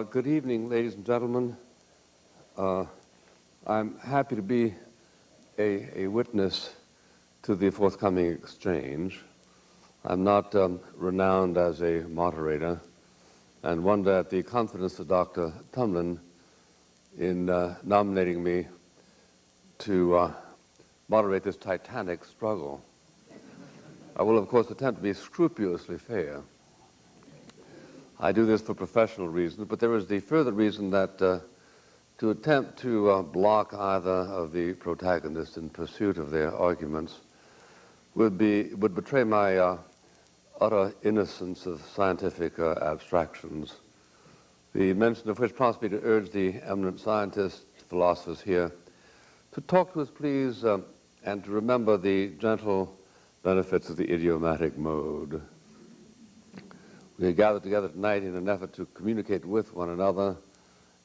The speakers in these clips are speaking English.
Good evening, ladies and gentlemen. I'm happy to be a witness to the forthcoming exchange. I'm not renowned as a moderator, and wonder at the confidence of Dr. Tumlin in nominating me to moderate this titanic struggle. I will, of course, attempt to be scrupulously fair. I do this for professional reasons, but there is the further reason that to attempt to block either of the protagonists in pursuit of their arguments would betray my utter innocence of scientific abstractions, the mention of which prompts me to urge the eminent scientists, philosophers here, to talk to us, please, and to remember the gentle benefits of the idiomatic mode. We are gathered together tonight in an effort to communicate with one another,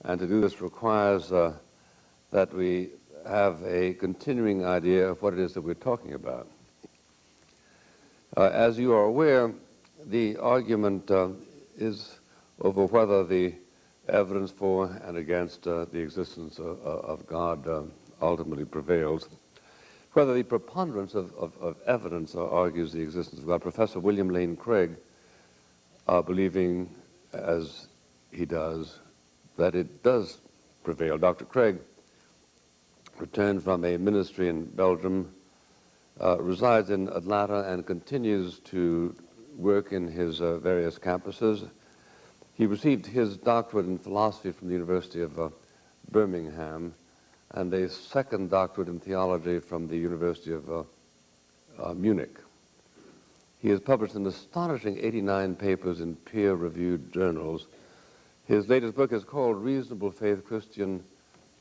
and to do this requires that we have a continuing idea of what it is that we're talking about. As you are aware, the argument is over whether the evidence for and against the existence of God ultimately prevails. Whether the preponderance of evidence argues the existence of God. Professor W.L.Craig, believing, as he does, that it does prevail. Dr. Craig returned from a ministry in Belgium, resides in Atlanta, and continues to work in his various campuses. He received his doctorate in philosophy from the University of Birmingham, and a second doctorate in theology from the University of Munich. He has published an astonishing 89 papers in peer-reviewed journals. His latest book is called Reasonable Faith, Christian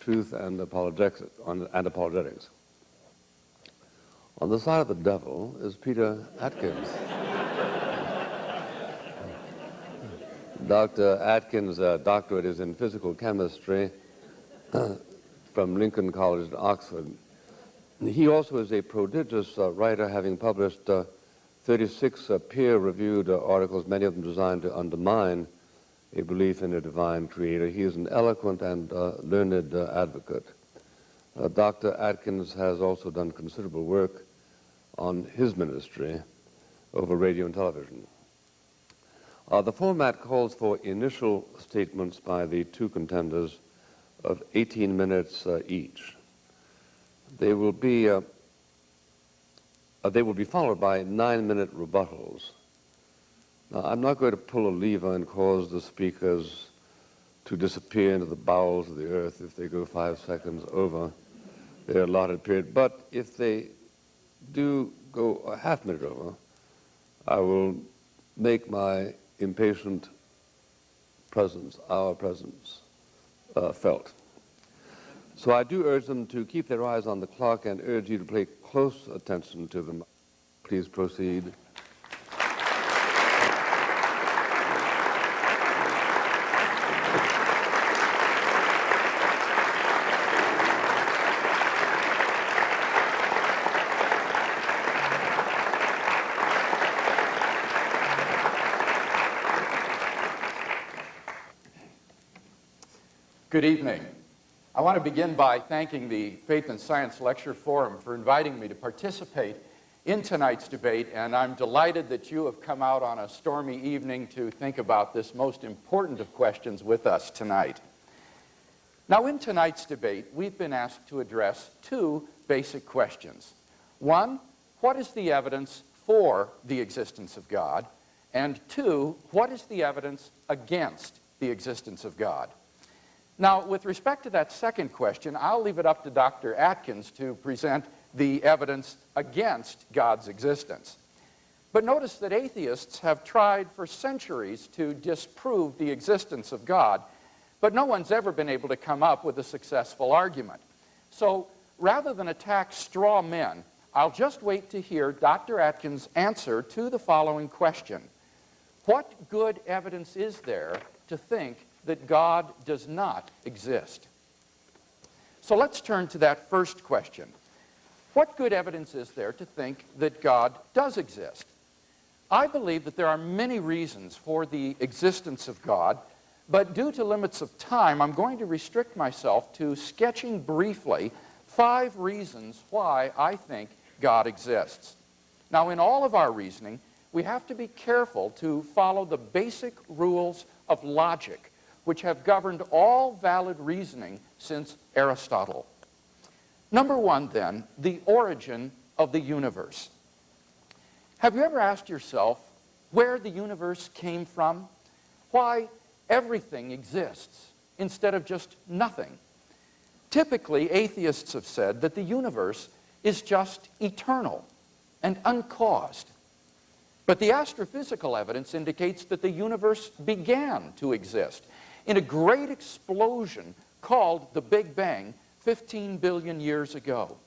Truth and Apologetics. On the side of the devil is Peter Atkins. Dr. Atkins' doctorate is in physical chemistry from Lincoln College at Oxford. He also is a prodigious writer, having published 36 peer-reviewed articles, many of them designed to undermine a belief in a divine creator. He is an eloquent and learned advocate. Dr. Atkins has also done considerable work on his ministry over radio and television. The format calls for initial statements by the two contenders of 18 minutes each. They will be followed by 9-minute rebuttals. Now, I'm not going to pull a lever and cause the speakers to disappear into the bowels of the earth if they go 5 seconds over their allotted period, but if they do go a half-minute over, I will make my impatient presence, our presence, felt. So I do urge them to keep their eyes on the clock and urge you to pay close attention to them. Please proceed. Good evening. I want to begin by thanking the Faith and Science Lecture Forum for inviting me to participate in tonight's debate, and I'm delighted that you have come out on a stormy evening to think about this most important of questions with us tonight. Now, in tonight's debate, we've been asked to address two basic questions. One, what is the evidence for the existence of God? And two, what is the evidence against the existence of God? Now, with respect to that second question, I'll leave it up to Dr. Atkins to present the evidence against God's existence. But notice that atheists have tried for centuries to disprove the existence of God, but no one's ever been able to come up with a successful argument. So rather than attack straw men, I'll just wait to hear Dr. Atkins' answer to the following question. What good evidence is there to think that God does not exist? So let's turn to that first question. What good evidence is there to think that God does exist? I believe that there are many reasons for the existence of God, But due to limits of time, I'm going to restrict myself to sketching briefly 5 reasons why I think God exists. Now, in all of our reasoning, we have to be careful to follow the basic rules of logic, which have governed all valid reasoning since Aristotle. Number 1, then, the origin of the universe. Have you ever asked yourself where the universe came from? Why everything exists instead of just nothing? Typically, atheists have said that the universe is just eternal and uncaused. But the astrophysical evidence indicates that the universe began to exist in a great explosion called the Big Bang 15 billion years ago.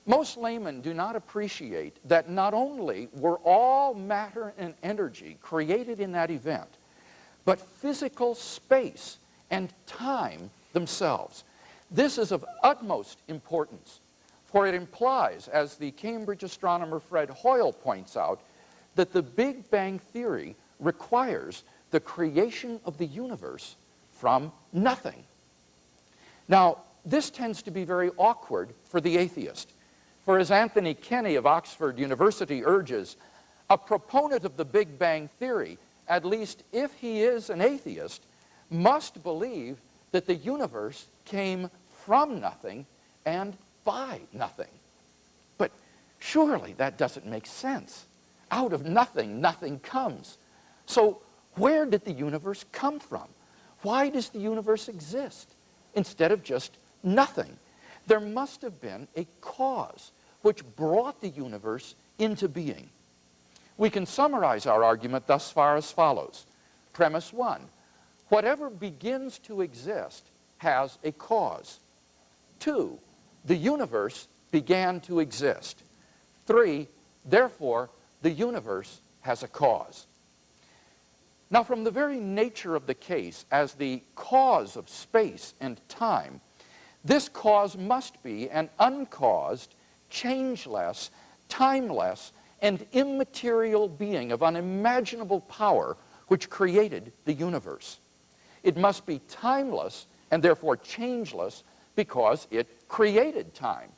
Most laymen do not appreciate that not only were all matter and energy created in that event, but physical space and time themselves. This is of utmost importance, for it implies, as the Cambridge astronomer Fred Hoyle points out, that the Big Bang theory requires the creation of the universe from nothing. Now, this tends to be very awkward for the atheist, for as Anthony Kenny of Oxford University urges, a proponent of the Big Bang theory, at least if he is an atheist, must believe that the universe came from nothing and by nothing. But surely that doesn't make sense. Out of nothing, nothing comes. So where did the universe come from? Why does the universe exist instead of just nothing? There must have been a cause which brought the universe into being. We can summarize our argument thus far as follows. Premise 1, whatever begins to exist has a cause. 2, the universe began to exist. 3, therefore, the universe has a cause. Now, from the very nature of the case as the cause of space and time, this cause must be an uncaused, changeless, timeless, and immaterial being of unimaginable power which created the universe. It must be timeless and therefore changeless because it created time,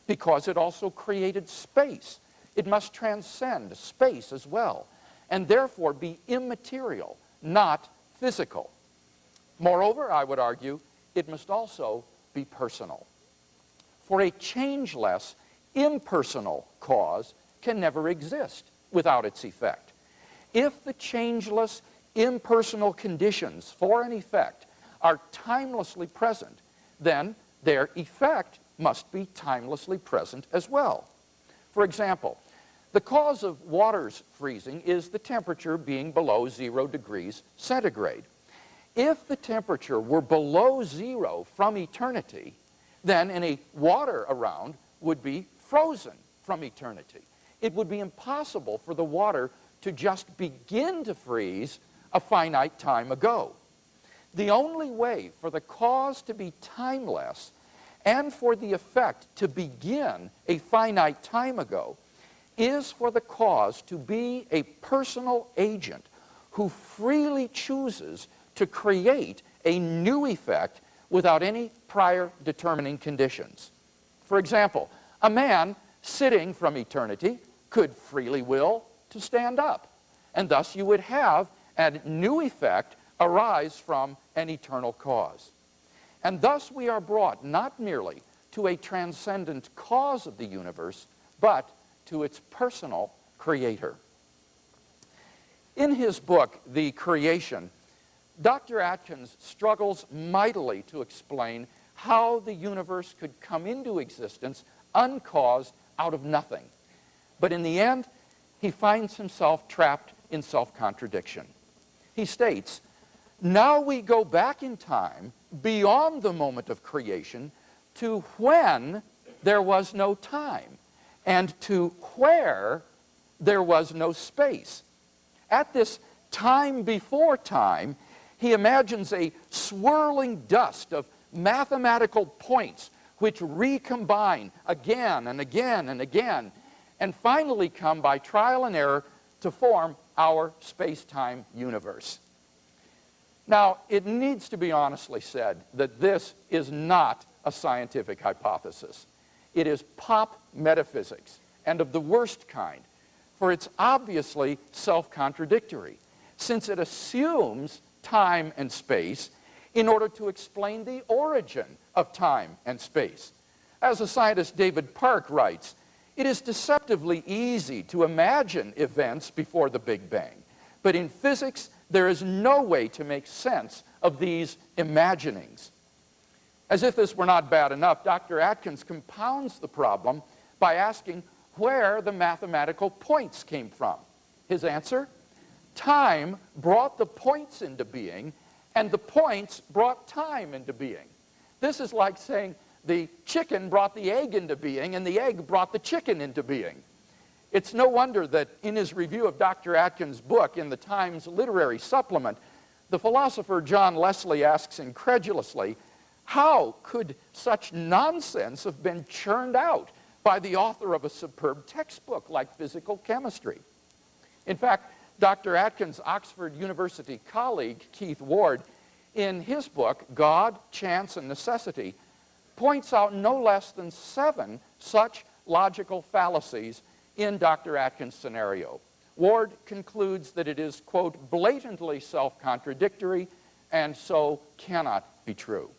because it also created space. It must transcend space as well, and therefore be immaterial, not physical. Moreover, I would argue, it must also be personal. For a changeless, impersonal cause can never exist without its effect. If the changeless, impersonal conditions for an effect are timelessly present, then their effect must be timelessly present as well. For example, the cause of water's freezing is the temperature being below 0 degrees centigrade. If the temperature were below 0 from eternity, then any water around would be frozen from eternity. It would be impossible for the water to just begin to freeze a finite time ago. The only way for the cause to be timeless and for the effect to begin a finite time ago is for the cause to be a personal agent who freely chooses to create a new effect without any prior determining conditions. For example, a man sitting from eternity could freely will to stand up, and thus you would have a new effect arise from an eternal cause. And thus we are brought not merely to a transcendent cause of the universe, but to its personal creator. In his book, The Creation, Dr. Atkins struggles mightily to explain how the universe could come into existence uncaused out of nothing. But in the end, he finds himself trapped in self-contradiction. He states, now we go back in time beyond the moment of creation to when there was no time and to where there was no space. At this time before time, he imagines a swirling dust of mathematical points which recombine again and again and again, and finally come by trial and error to form our space-time universe. Now, it needs to be honestly said that this is not a scientific hypothesis. It is pop metaphysics, and of the worst kind, for it's obviously self-contradictory, since it assumes time and space in order to explain the origin of time and space. As the scientist David Park writes, it is deceptively easy to imagine events before the Big Bang, but in physics, there is no way to make sense of these imaginings. As if this were not bad enough, Dr. Atkins compounds the problem by asking where the mathematical points came from. His answer? Time brought the points into being, and the points brought time into being. This is like saying the chicken brought the egg into being, and the egg brought the chicken into being. It's no wonder that in his review of Dr. Atkins' book in the Times Literary Supplement, the philosopher John Leslie asks incredulously, how could such nonsense have been churned out by the author of a superb textbook like physical chemistry? In fact, Dr. Atkins' Oxford University colleague, Keith Ward, in his book, God, Chance, and Necessity, points out no less than 7 such logical fallacies in Dr. Atkins' scenario. Ward concludes that it is, quote, blatantly self-contradictory and so cannot be true.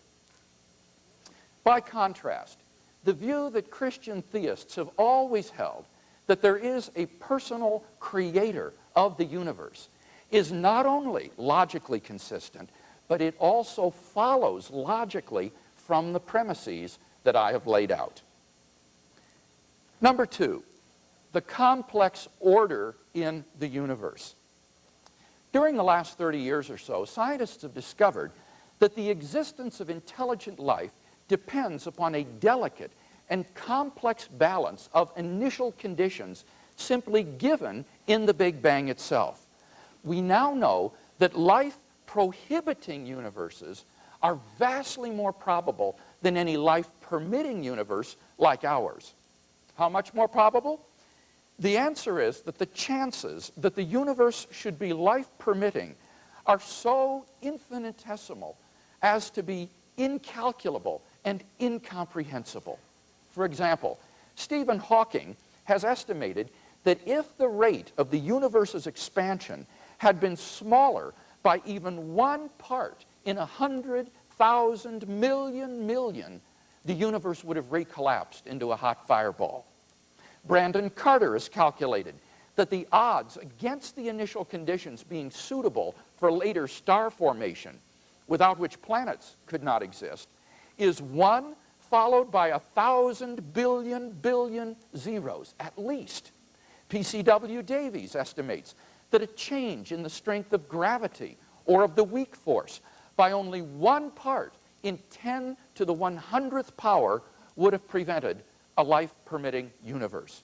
By contrast, the view that Christian theists have always held, that there is a personal creator of the universe, is not only logically consistent, but it also follows logically from the premises that I have laid out. Number 2, the complex order in the universe. During the last 30 years or so, scientists have discovered that the existence of intelligent life depends upon a delicate and complex balance of initial conditions simply given in the Big Bang itself. We now know that life-prohibiting universes are vastly more probable than any life-permitting universe like ours. How much more probable? The answer is that the chances that the universe should be life-permitting are so infinitesimal as to be incalculable and incomprehensible. For example, Stephen Hawking has estimated that if the rate of the universe's expansion had been smaller by even 1 part in 100,000 million, the universe would have recollapsed into a hot fireball. Brandon Carter has calculated that the odds against the initial conditions being suitable for later star formation, without which planets could not exist, is 1 followed by 1,000 billion zeros, at least. P.C.W. Davies estimates that a change in the strength of gravity or of the weak force by only 1 part in 10 to the 100th power would have prevented a life-permitting universe.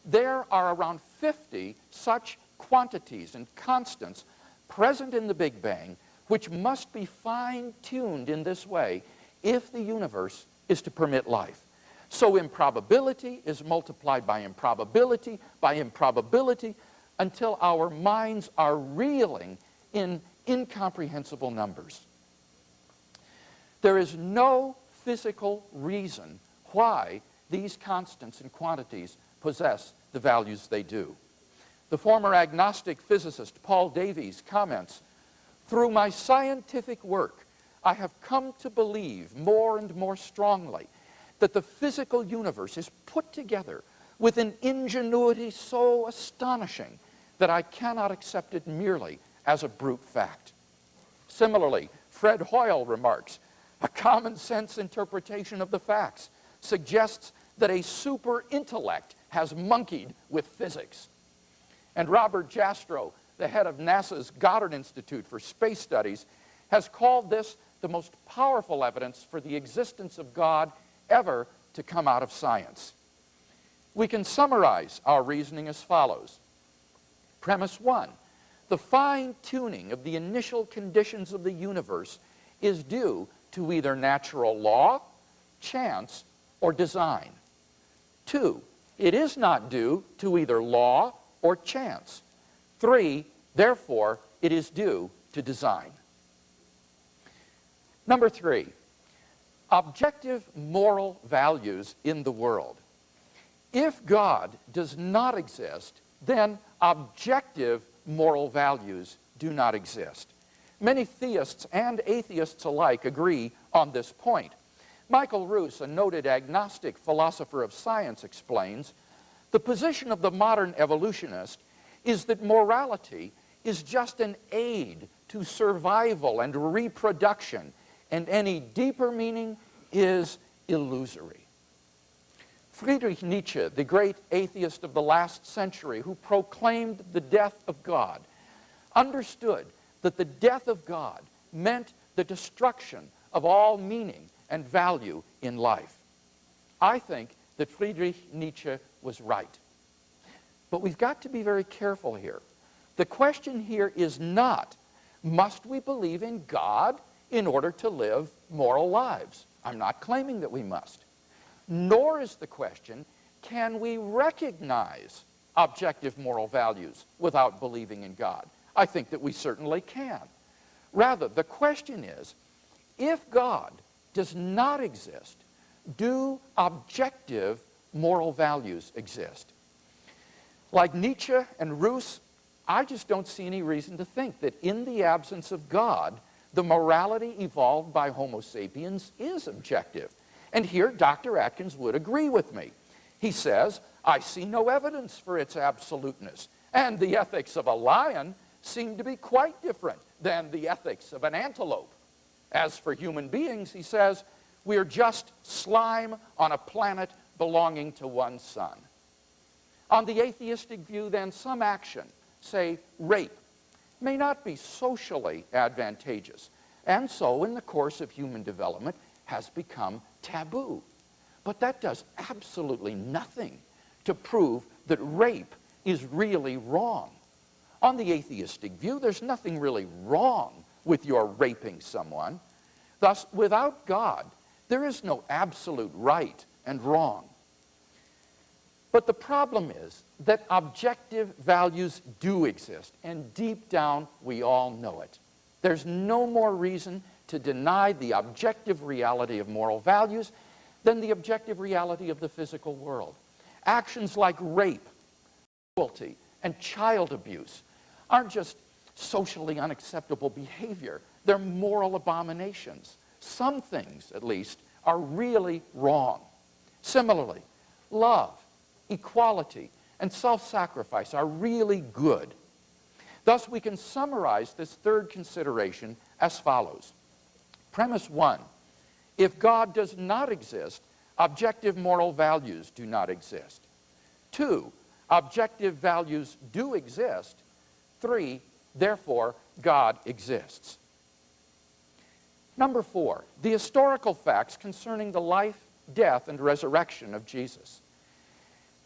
There are around 50 such quantities and constants present in the Big Bang which must be fine-tuned in this way if the universe is to permit life. So improbability is multiplied by improbability until our minds are reeling in incomprehensible numbers. There is no physical reason why these constants and quantities possess the values they do. The former agnostic physicist Paul Davies comments, "Through my scientific work, I have come to believe more and more strongly that the physical universe is put together with an ingenuity so astonishing that I cannot accept it merely as a brute fact." Similarly, Fred Hoyle remarks, "A common sense interpretation of the facts suggests that a super intellect has monkeyed with physics." And Robert Jastrow, the head of NASA's Goddard Institute for Space Studies, has called this the most powerful evidence for the existence of God ever to come out of science. We can summarize our reasoning as follows. Premise 1, the fine-tuning of the initial conditions of the universe is due to either natural law, chance, or design. 2, it is not due to either law or chance. 3, therefore, it is due to design. Number 3, objective moral values in the world. If God does not exist, then objective moral values do not exist. Many theists and atheists alike agree on this point. Michael Ruse, a noted agnostic philosopher of science, explains, the position of the modern evolutionist is that morality is just an aid to survival and reproduction, and any deeper meaning is illusory. Friedrich Nietzsche, the great atheist of the last century who proclaimed the death of God, understood that the death of God meant the destruction of all meaning and value in life. I think that Friedrich Nietzsche was right. But we've got to be very careful here. The question here is not, must we believe in God in order to live moral lives? I'm not claiming that we must. Nor is the question, can we recognize objective moral values without believing in God? I think that we certainly can. Rather, the question is, if God does not exist, do objective moral values exist? Like Nietzsche and Ruse, I just don't see any reason to think that in the absence of God, the morality evolved by Homo sapiens is objective. And here, Dr. Atkins would agree with me. He says, I see no evidence for its absoluteness, and the ethics of a lion seem to be quite different than the ethics of an antelope. As for human beings, he says, we are just slime on a planet belonging to one sun. On the atheistic view, then, some action, say rape, may not be socially advantageous, and so in the course of human development has become taboo. But that does absolutely nothing to prove that rape is really wrong. On the atheistic view, there's nothing really wrong with your raping someone. Thus, without God, there is no absolute right and wrong. But the problem is that objective values do exist, and deep down we all know it. There's no more reason to deny the objective reality of moral values than the objective reality of the physical world. Actions like rape, cruelty, and child abuse aren't just socially unacceptable behavior. They're moral abominations. Some things, at least, are really wrong. Similarly, love, equality, and self-sacrifice are really good. Thus, we can summarize this third consideration as follows. Premise 1, if God does not exist, objective moral values do not exist. 2, objective values do exist. 3, therefore, God exists. Number 4, the historical facts concerning the life, death, and resurrection of Jesus.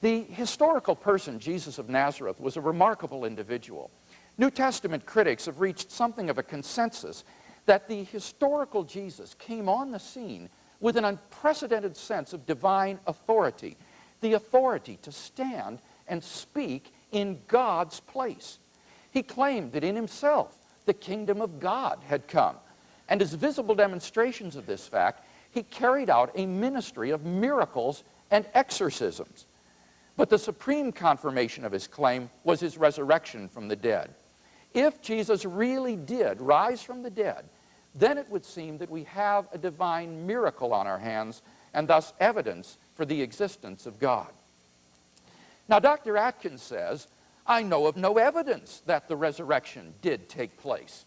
The historical person, Jesus of Nazareth, was a remarkable individual. New Testament critics have reached something of a consensus that the historical Jesus came on the scene with an unprecedented sense of divine authority, the authority to stand and speak in God's place. He claimed that in himself the kingdom of God had come, and as visible demonstrations of this fact, he carried out a ministry of miracles and exorcisms. But the supreme confirmation of his claim was his resurrection from the dead. If Jesus really did rise from the dead, then it would seem that we have a divine miracle on our hands, and thus evidence for the existence of God. Now, Dr. Atkins says, I know of no evidence that the resurrection did take place.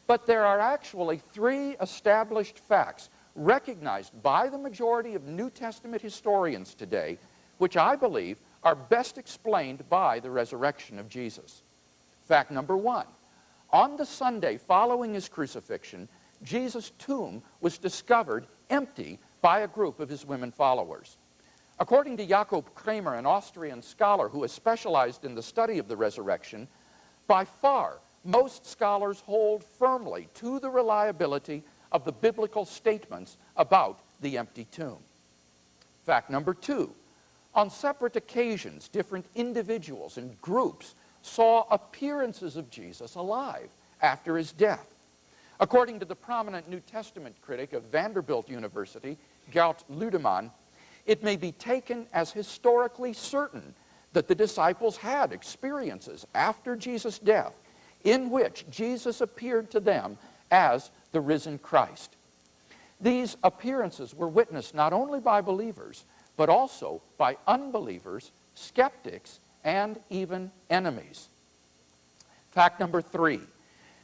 But there are actually 3 established facts recognized by the majority of New Testament historians today, which I believe are best explained by the resurrection of Jesus. Fact number 1, on the Sunday following his crucifixion, Jesus' tomb was discovered empty by a group of his women followers. According to Jakob Kramer, an Austrian scholar who has specialized in the study of the resurrection, by far most scholars hold firmly to the reliability of the biblical statements about the empty tomb. Fact number 2, on separate occasions, different individuals and groups saw appearances of Jesus alive after his death. According to the prominent New Testament critic of Vanderbilt University, Gert Ludemann, it may be taken as historically certain that the disciples had experiences after Jesus' death in which Jesus appeared to them as the risen Christ. These appearances were witnessed not only by believers, but also by unbelievers, skeptics, and even enemies. Fact number 3.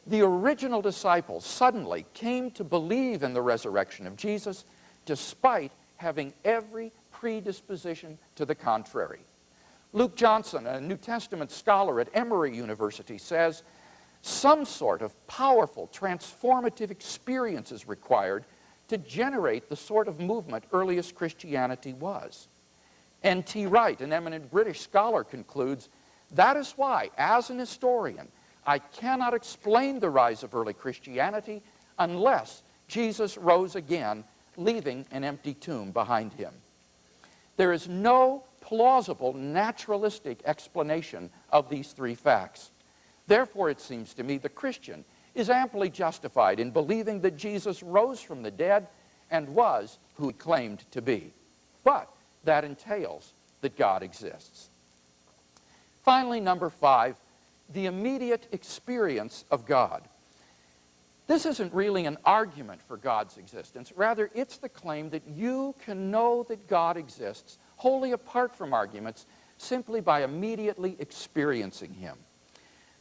The original disciples suddenly came to believe in the resurrection of Jesus despite having every predisposition to the contrary. Luke Johnson, a New Testament scholar at Emory University, says, some sort of powerful, transformative experience is required to generate the sort of movement earliest Christianity was. N.T. Wright, an eminent British scholar, concludes, that is why, as an historian, I cannot explain the rise of early Christianity unless Jesus rose again, leaving an empty tomb behind him. There is no plausible naturalistic explanation of these 3 facts. Therefore, it seems to me, the Christian is amply justified in believing that Jesus rose from the dead and was who he claimed to be. But that entails that God exists. Finally, number 5, the immediate experience of God. This isn't really an argument for God's existence. Rather, it's the claim that you can know that God exists wholly apart from arguments, simply by immediately experiencing him.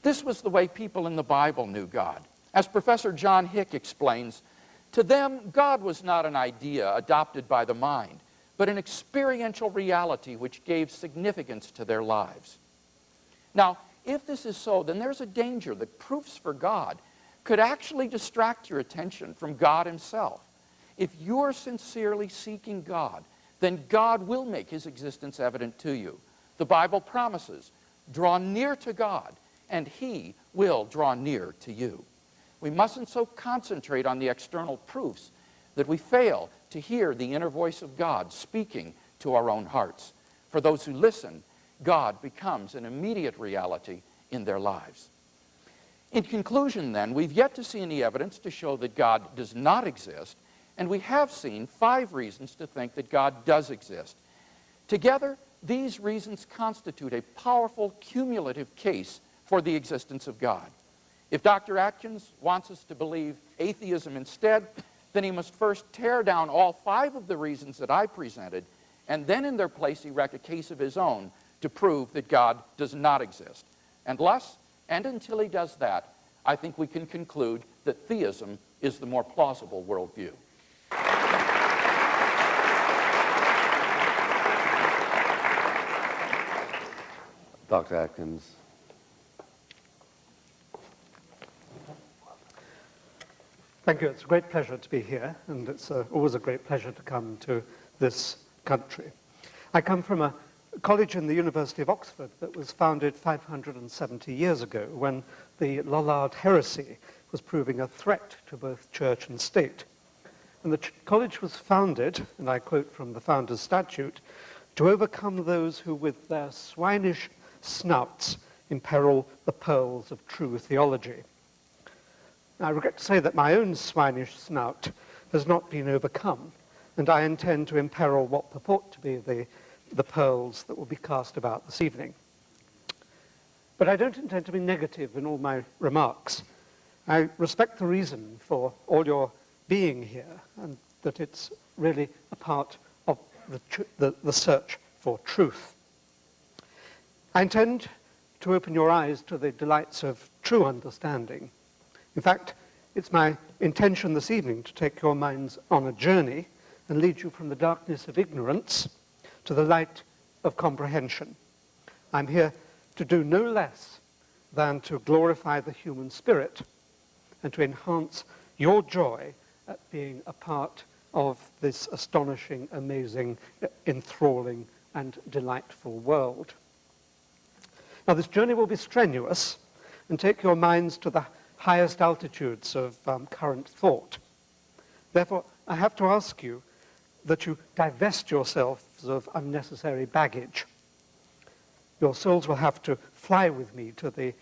This was the way people in the Bible knew God. As Professor John Hick explains, to them, God was not an idea adopted by the mind, but an experiential reality which gave significance to their lives. Now, if this is so, then there's a danger that proofs for God could actually distract your attention from God himself. If you're sincerely seeking God, then God will make his existence evident to you. The Bible promises, draw near to God, and he will draw near to you. We mustn't so concentrate on the external proofs that we fail to hear the inner voice of God speaking to our own hearts. For those who listen, God becomes an immediate reality in their lives. In conclusion, then, we've yet to see any evidence to show that God does not exist, and we have seen 5 reasons to think that God does exist. Together, these reasons constitute a powerful cumulative case for the existence of God. If Dr. Atkins wants us to believe atheism instead, then he must first tear down all 5 of the reasons that I presented, and then in their place erect a case of his own to prove that God does not exist. Unless and until he does that, I think we can conclude that theism is the more plausible worldview. Dr. Atkins. Thank you. It's a great pleasure to be here, and it's always a great pleasure to come to this country. I come from a college in the University of Oxford that was founded 570 years ago when the Lollard heresy was proving a threat to both church and state. And the college was founded, and I quote from the founder's statute, to overcome those who with their swinish snouts imperil the pearls of true theology. Now, I regret to say that my own swinish snout has not been overcome, and I intend to imperil what purport to be the pearls that will be cast about this evening. But I don't intend to be negative in all my remarks. I respect the reason for all your being here, and that it's really a part of the search for truth. I intend to open your eyes to the delights of true understanding. In fact, it's my intention this evening to take your minds on a journey and lead you from the darkness of ignorance to the light of comprehension. I'm here to do no less than to glorify the human spirit and to enhance your joy at being a part of this astonishing, amazing, enthralling, and delightful world. Now, this journey will be strenuous and take your minds to the highest altitudes of current thought. Therefore, I have to ask you that you divest yourselves of unnecessary baggage. Your souls will have to fly with me to the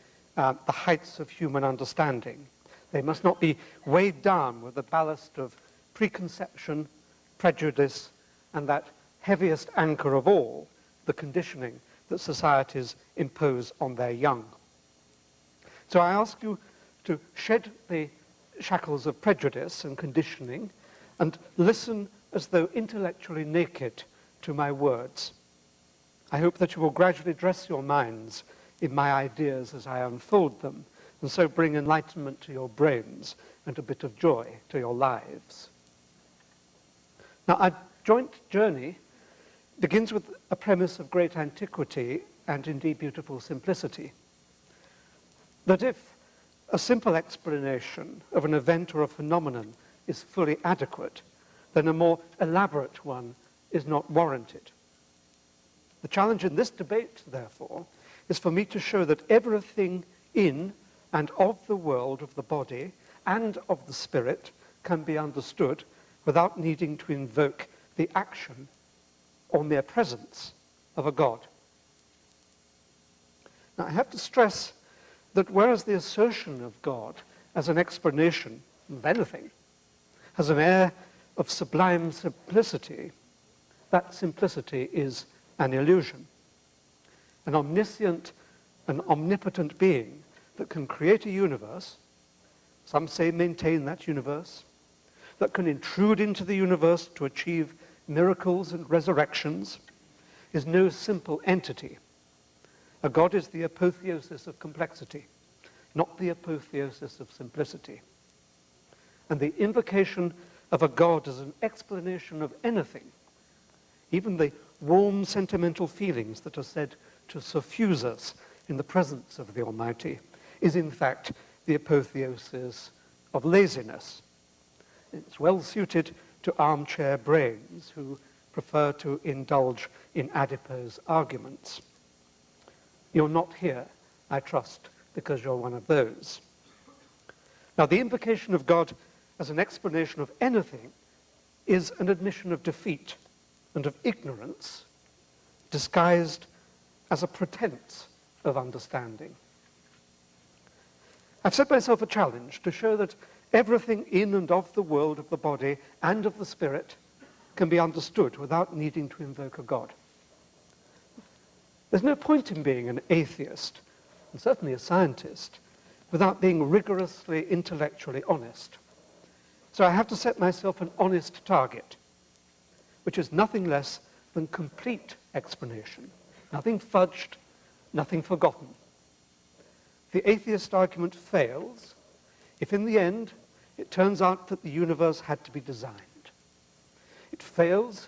heights of human understanding, They must not be weighed down with the ballast of preconception, prejudice, and that heaviest anchor of all, the conditioning that societies impose on their young. So I ask you to shed the shackles of prejudice and conditioning and listen as though intellectually naked to my words. I hope that you will gradually dress your minds in my ideas as I unfold them, and so bring enlightenment to your brains and a bit of joy to your lives. Now, our joint journey begins with a premise of great antiquity and indeed beautiful simplicity. That if a simple explanation of an event or a phenomenon is fully adequate, then a more elaborate one is not warranted. The challenge in this debate, therefore, is for me to show that everything in and of the world of the body and of the spirit can be understood without needing to invoke the action or mere presence of a God. Now, I have to stress that whereas the assertion of God as an explanation of anything has an air of sublime simplicity, that simplicity is an illusion. An omniscient and omnipotent being that can create a universe, some say maintain that universe, that can intrude into the universe to achieve miracles and resurrections, is no simple entity. A God is the apotheosis of complexity, not the apotheosis of simplicity. And the invocation of a God as an explanation of anything, even the warm sentimental feelings that are said to suffuse us in the presence of the Almighty, is in fact the apotheosis of laziness. It's well suited to armchair brains who prefer to indulge in adipose arguments. You're not here, I trust, because you're one of those. Now, the invocation of God as an explanation of anything is an admission of defeat and of ignorance, disguised as a pretense of understanding. I've set myself a challenge to show that everything in and of the world of the body and of the spirit can be understood without needing to invoke a God. There's no point in being an atheist, and certainly a scientist, without being rigorously intellectually honest. So I have to set myself an honest target, which is nothing less than complete explanation. Nothing fudged, nothing forgotten. The atheist argument fails if in the end it turns out that the universe had to be designed. It fails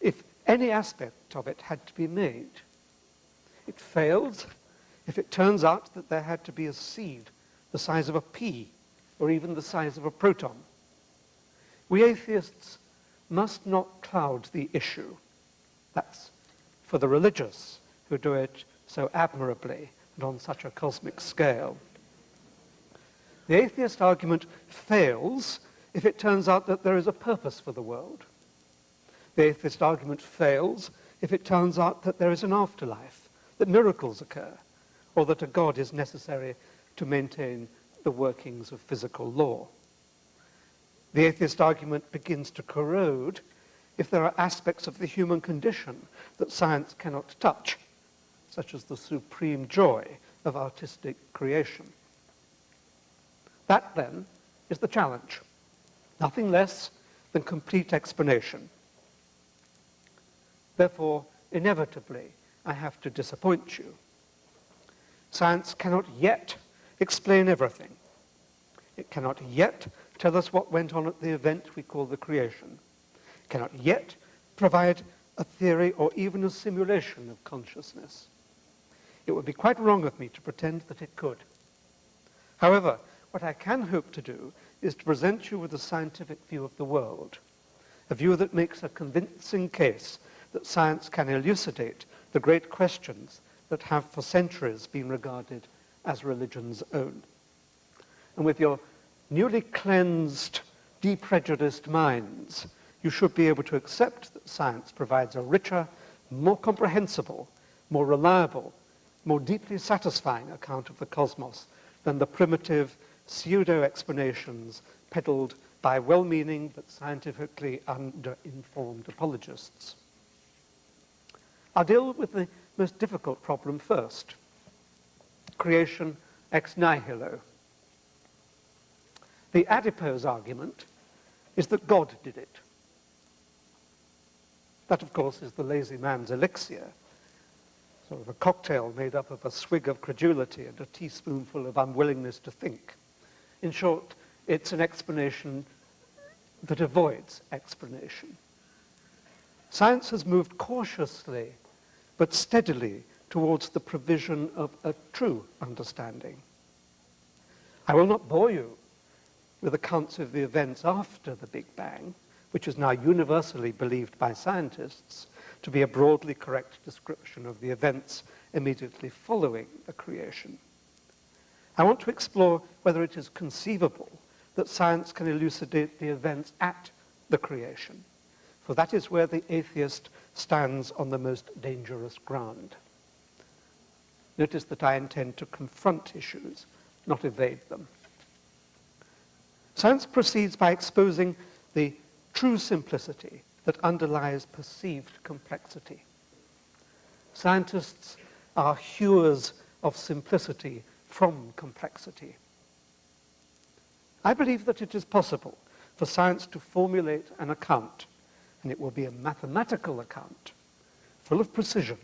if any aspect of it had to be made. It fails if it turns out that there had to be a seed the size of a pea or even the size of a proton. We atheists must not cloud the issue. That's for the religious who do it so admirably and on such a cosmic scale. The atheist argument fails if it turns out that there is a purpose for the world. The atheist argument fails if it turns out that there is an afterlife, that miracles occur, or that a God is necessary to maintain the workings of physical law. The atheist argument begins to corrode if there are aspects of the human condition that science cannot touch, such as the supreme joy of artistic creation. That, then, is the challenge. Nothing less than complete explanation. Therefore, inevitably, I have to disappoint you. Science cannot yet explain everything. It cannot yet tell us what went on at the event we call the creation. It cannot yet provide a theory or even a simulation of consciousness. It would be quite wrong of me to pretend that it could. However, what I can hope to do is to present you with a scientific view of the world, a view that makes a convincing case that science can elucidate the great questions that have for centuries been regarded as religion's own. And with your newly cleansed, deprejudiced minds, you should be able to accept that science provides a richer, more comprehensible, more reliable, more deeply satisfying account of the cosmos than the primitive, pseudo-explanations peddled by well-meaning but scientifically under-informed apologists. I'll deal with the most difficult problem first, creation ex nihilo. The adipose argument is that God did it. That, of course, is the lazy man's elixir, sort of a cocktail made up of a swig of credulity and a teaspoonful of unwillingness to think. In short, it's an explanation that avoids explanation. Science has moved cautiously but steadily towards the provision of a true understanding. I will not bore you with accounts of the events after the Big Bang, which is now universally believed by scientists to be a broadly correct description of the events immediately following the creation. I want to explore whether it is conceivable that science can elucidate the events at the creation, for that is where the atheist stands on the most dangerous ground. Notice that I intend to confront issues, not evade them. Science proceeds by exposing the true simplicity that underlies perceived complexity. Scientists are hewers of simplicity from complexity. I believe that it is possible for science to formulate an account, and it will be a mathematical account, full of precision,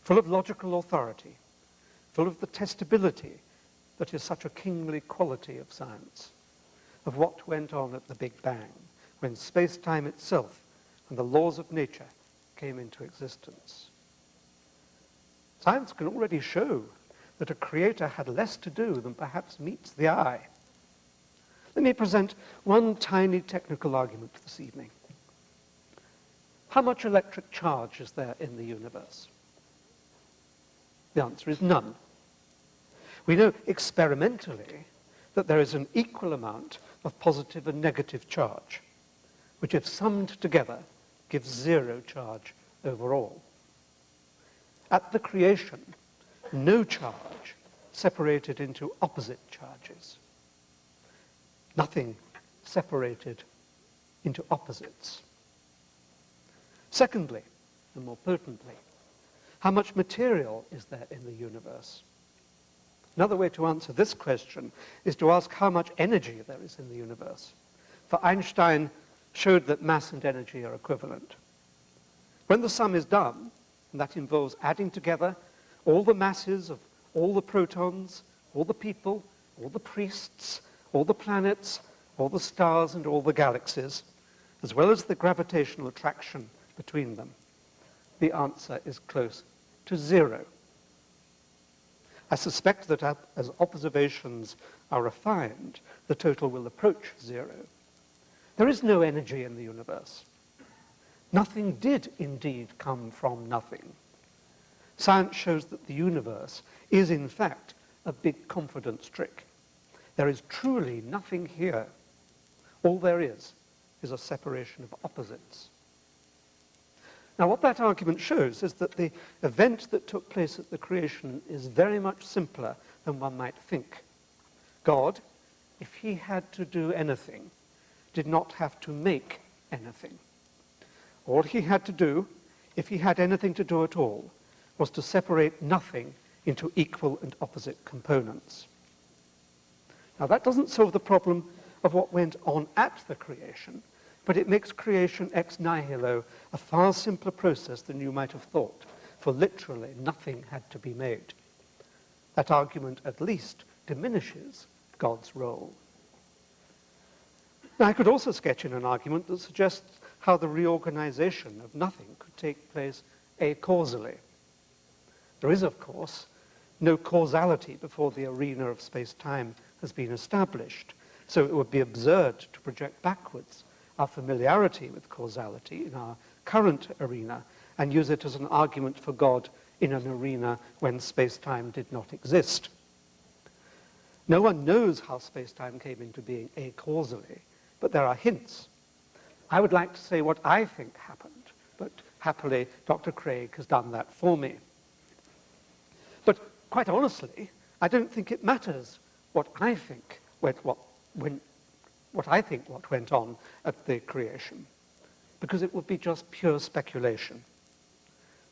full of logical authority, full of the testability that is such a kingly quality of science, of what went on at the Big Bang, when space-time itself and the laws of nature came into existence. Science can already show that a creator had less to do than perhaps meets the eye. Let me present one tiny technical argument this evening. How much electric charge is there in the universe? The answer is none. We know experimentally that there is an equal amount of positive and negative charge, which if summed together gives zero charge overall. At the creation, no charge separated into opposite charges. Nothing separated into opposites. Secondly, and more potently, how much material is there in the universe? Another way to answer this question is to ask how much energy there is in the universe. For Einstein showed that mass and energy are equivalent. When the sum is done, and that involves adding together all the masses of all the protons, all the people, all the priests, all the planets, all the stars and all the galaxies, as well as the gravitational attraction between them, the answer is close to zero. I suspect that as observations are refined, the total will approach zero. There is no energy in the universe. Nothing did indeed come from nothing. Science shows that the universe is, in fact, a big confidence trick. There is truly nothing here. All there is a separation of opposites. Now, what that argument shows is that the event that took place at the creation is very much simpler than one might think. God, if he had to do anything, did not have to make anything. All he had to do, if he had anything to do at all, was to separate nothing into equal and opposite components. Now, that doesn't solve the problem of what went on at the creation, but it makes creation ex nihilo a far simpler process than you might have thought, for literally nothing had to be made. That argument at least diminishes God's role. Now, I could also sketch in an argument that suggests how the reorganization of nothing could take place acausally. There is, of course, no causality before the arena of space-time has been established, so it would be absurd to project backwards our familiarity with causality in our current arena and use it as an argument for God in an arena when space-time did not exist. No one knows how space-time came into being acausally, but there are hints. I would like to say what I think happened, but happily Dr. Craig has done that for me. But quite honestly, I don't think it matters what I think went on at the creation, because it would be just pure speculation.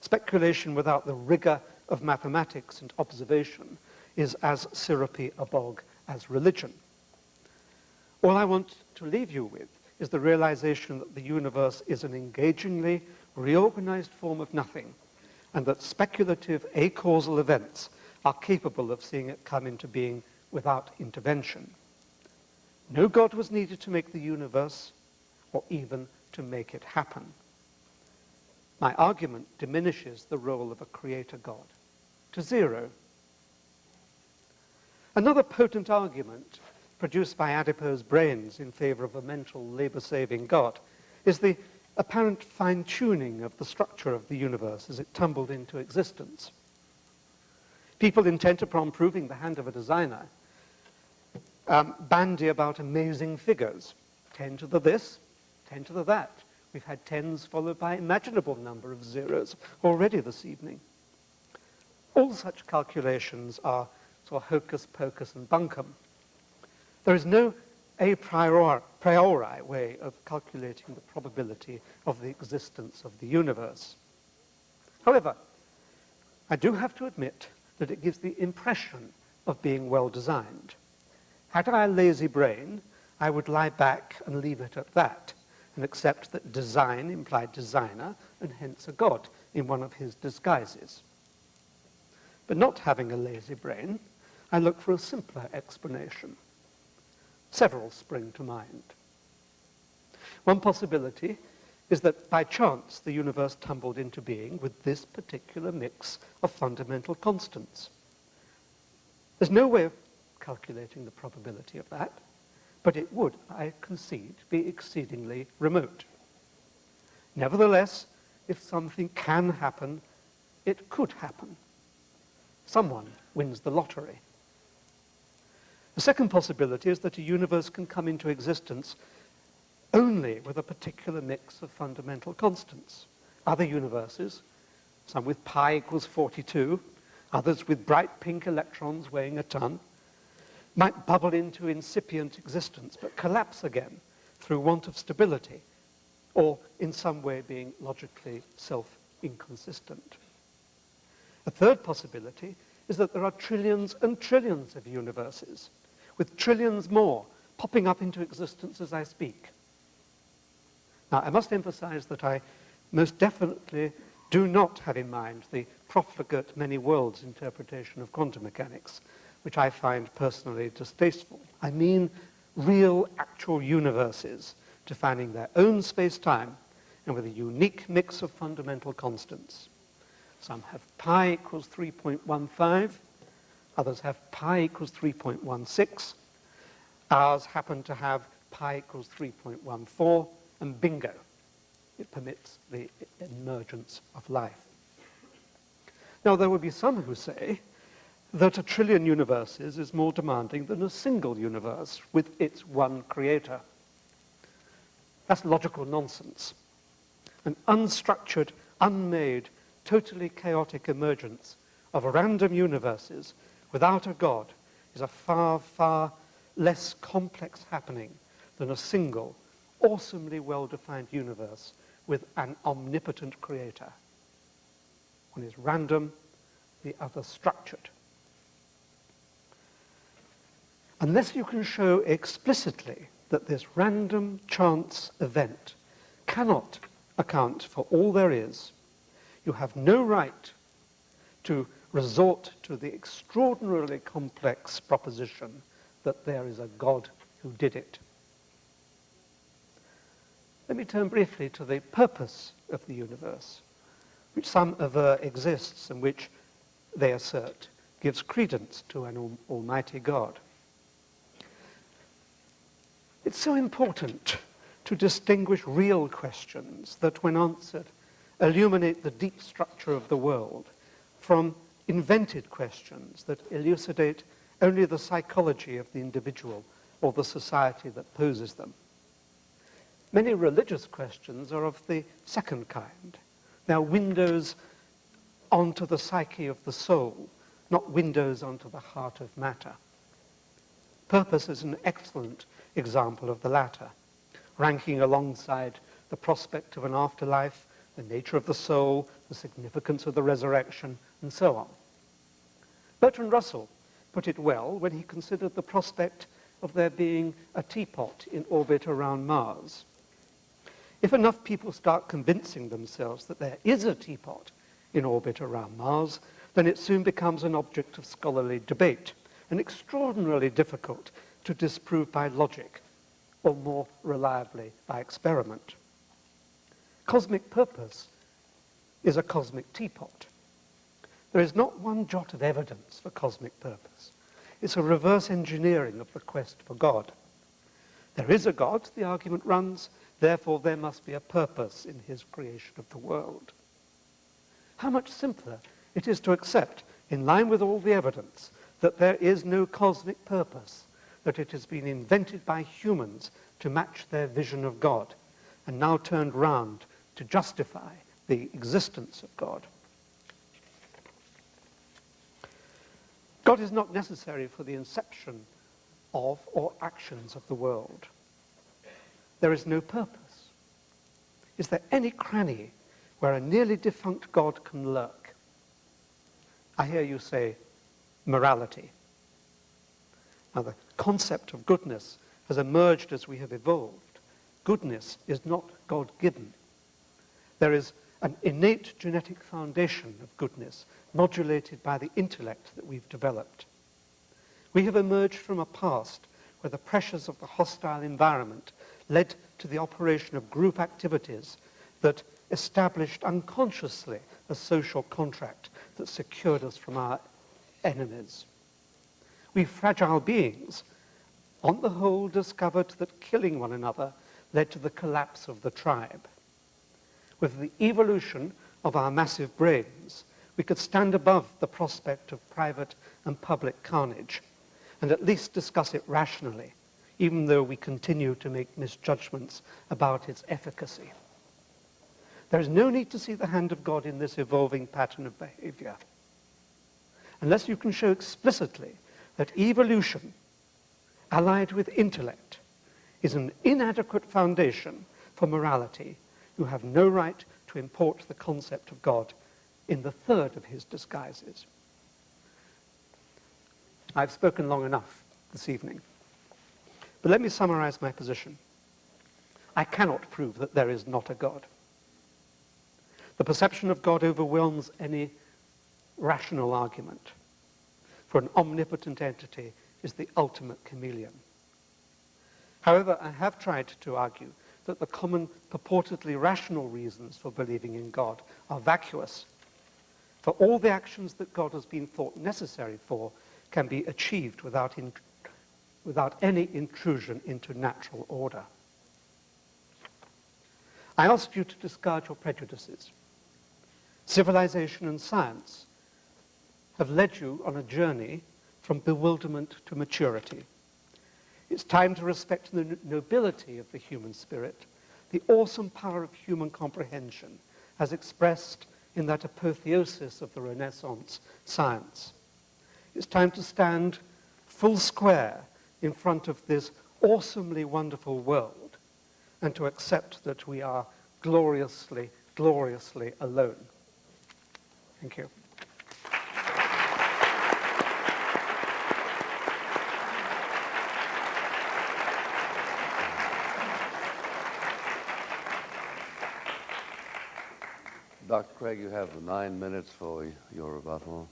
Speculation without the rigor of mathematics and observation is as syrupy a bog as religion. All I want to leave you with is the realization that the universe is an engagingly reorganized form of nothing, and that speculative acausal events are capable of seeing it come into being without intervention. No God was needed to make the universe, or even to make it happen. My argument diminishes the role of a creator God to zero. Another potent argument produced by adipose brains in favor of a mental labor-saving God is the apparent fine-tuning of the structure of the universe as it tumbled into existence. People intent upon proving the hand of a designer bandy about amazing figures, 10 to the this, 10 to the that. We've had tens followed by an imaginable number of zeros already this evening. All such calculations are sort of hocus pocus and bunkum. There is no a priori way of calculating the probability of the existence of the universe. However, I do have to admit that it gives the impression of being well designed. Had I a lazy brain, I would lie back and leave it at that, and accept that design implied designer, and hence a God in one of his disguises. But not having a lazy brain, I look for a simpler explanation. Several spring to mind. One possibility is that by chance the universe tumbled into being with this particular mix of fundamental constants. There's no way of calculating the probability of that, but it would, I concede, be exceedingly remote. Nevertheless, if something can happen, it could happen. Someone wins the lottery. The second possibility is that a universe can come into existence only with a particular mix of fundamental constants. Other universes, some with pi equals 42, others with bright pink electrons weighing a ton, might bubble into incipient existence but collapse again through want of stability or in some way being logically self-inconsistent. A third possibility is that there are trillions and trillions of universes, with trillions more popping up into existence as I speak. Now, I must emphasize that I most definitely do not have in mind the profligate many worlds interpretation of quantum mechanics, which I find personally distasteful. I mean real, actual universes defining their own space-time and with a unique mix of fundamental constants. Some have pi equals 3.15, others have pi equals 3.16. Ours happen to have pi equals 3.14, and bingo, it permits the emergence of life. Now, there will be some who say that a trillion universes is more demanding than a single universe with its one creator. That's logical nonsense. An unstructured, unmade, totally chaotic emergence of random universes without a God is a far, far less complex happening than a single, awesomely well-defined universe with an omnipotent creator. One is random, the other structured. Unless you can show explicitly that this random chance event cannot account for all there is, you have no right to resort to the extraordinarily complex proposition that there is a God who did it. Let me turn briefly to the purpose of the universe, which some aver exists and which, they assert, gives credence to an almighty God. It's so important to distinguish real questions that, when answered, illuminate the deep structure of the world from invented questions that elucidate only the psychology of the individual or the society that poses them. Many religious questions are of the second kind. They are windows onto the psyche of the soul, not windows onto the heart of matter. Purpose is an excellent example of the latter, ranking alongside the prospect of an afterlife, the nature of the soul, the significance of the resurrection, and so on. Bertrand Russell put it well when he considered the prospect of there being a teapot in orbit around Mars. If enough people start convincing themselves that there is a teapot in orbit around Mars, then it soon becomes an object of scholarly debate and extraordinarily difficult to disprove by logic, or more reliably by experiment. Cosmic purpose is a cosmic teapot. There is not one jot of evidence for cosmic purpose. It's a reverse engineering of the quest for God. There is a God, the argument runs, therefore there must be a purpose in his creation of the world. How much simpler it is to accept, in line with all the evidence, that there is no cosmic purpose, that it has been invented by humans to match their vision of God, and now turned round to justify the existence of God. God is not necessary for the inception of or actions of the world. There is no purpose. Is there any cranny where a nearly defunct God can lurk? I hear you say, morality. Now, the concept of goodness has emerged as we have evolved. Goodness is not God-given. There is an innate genetic foundation of goodness, modulated by the intellect that we've developed. We have emerged from a past where the pressures of the hostile environment led to the operation of group activities that established unconsciously a social contract that secured us from our enemies. We fragile beings, on the whole, discovered that killing one another led to the collapse of the tribe. With the evolution of our massive brains, we could stand above the prospect of private and public carnage, and at least discuss it rationally, even though we continue to make misjudgments about its efficacy. There is no need to see the hand of God in this evolving pattern of behavior, unless you can show explicitly that evolution, allied with intellect, is an inadequate foundation for morality. You have no right to import the concept of God in the third of his disguises. I've spoken long enough this evening, but let me summarize my position. I cannot prove that there is not a God. The perception of God overwhelms any rational argument, for an omnipotent entity is the ultimate chameleon. However, I have tried to argue that the common purportedly rational reasons for believing in God are vacuous, for all the actions that God has been thought necessary for can be achieved without any intrusion into natural order. I ask you to discard your prejudices. Civilization and science have led you on a journey from bewilderment to maturity. It's time to respect the nobility of the human spirit, the awesome power of human comprehension, as expressed in that apotheosis of the Renaissance science. It's time to stand full square in front of this awesomely wonderful world and to accept that we are gloriously, gloriously alone. Thank you. Dr. Craig, you have 9 minutes for your rebuttal.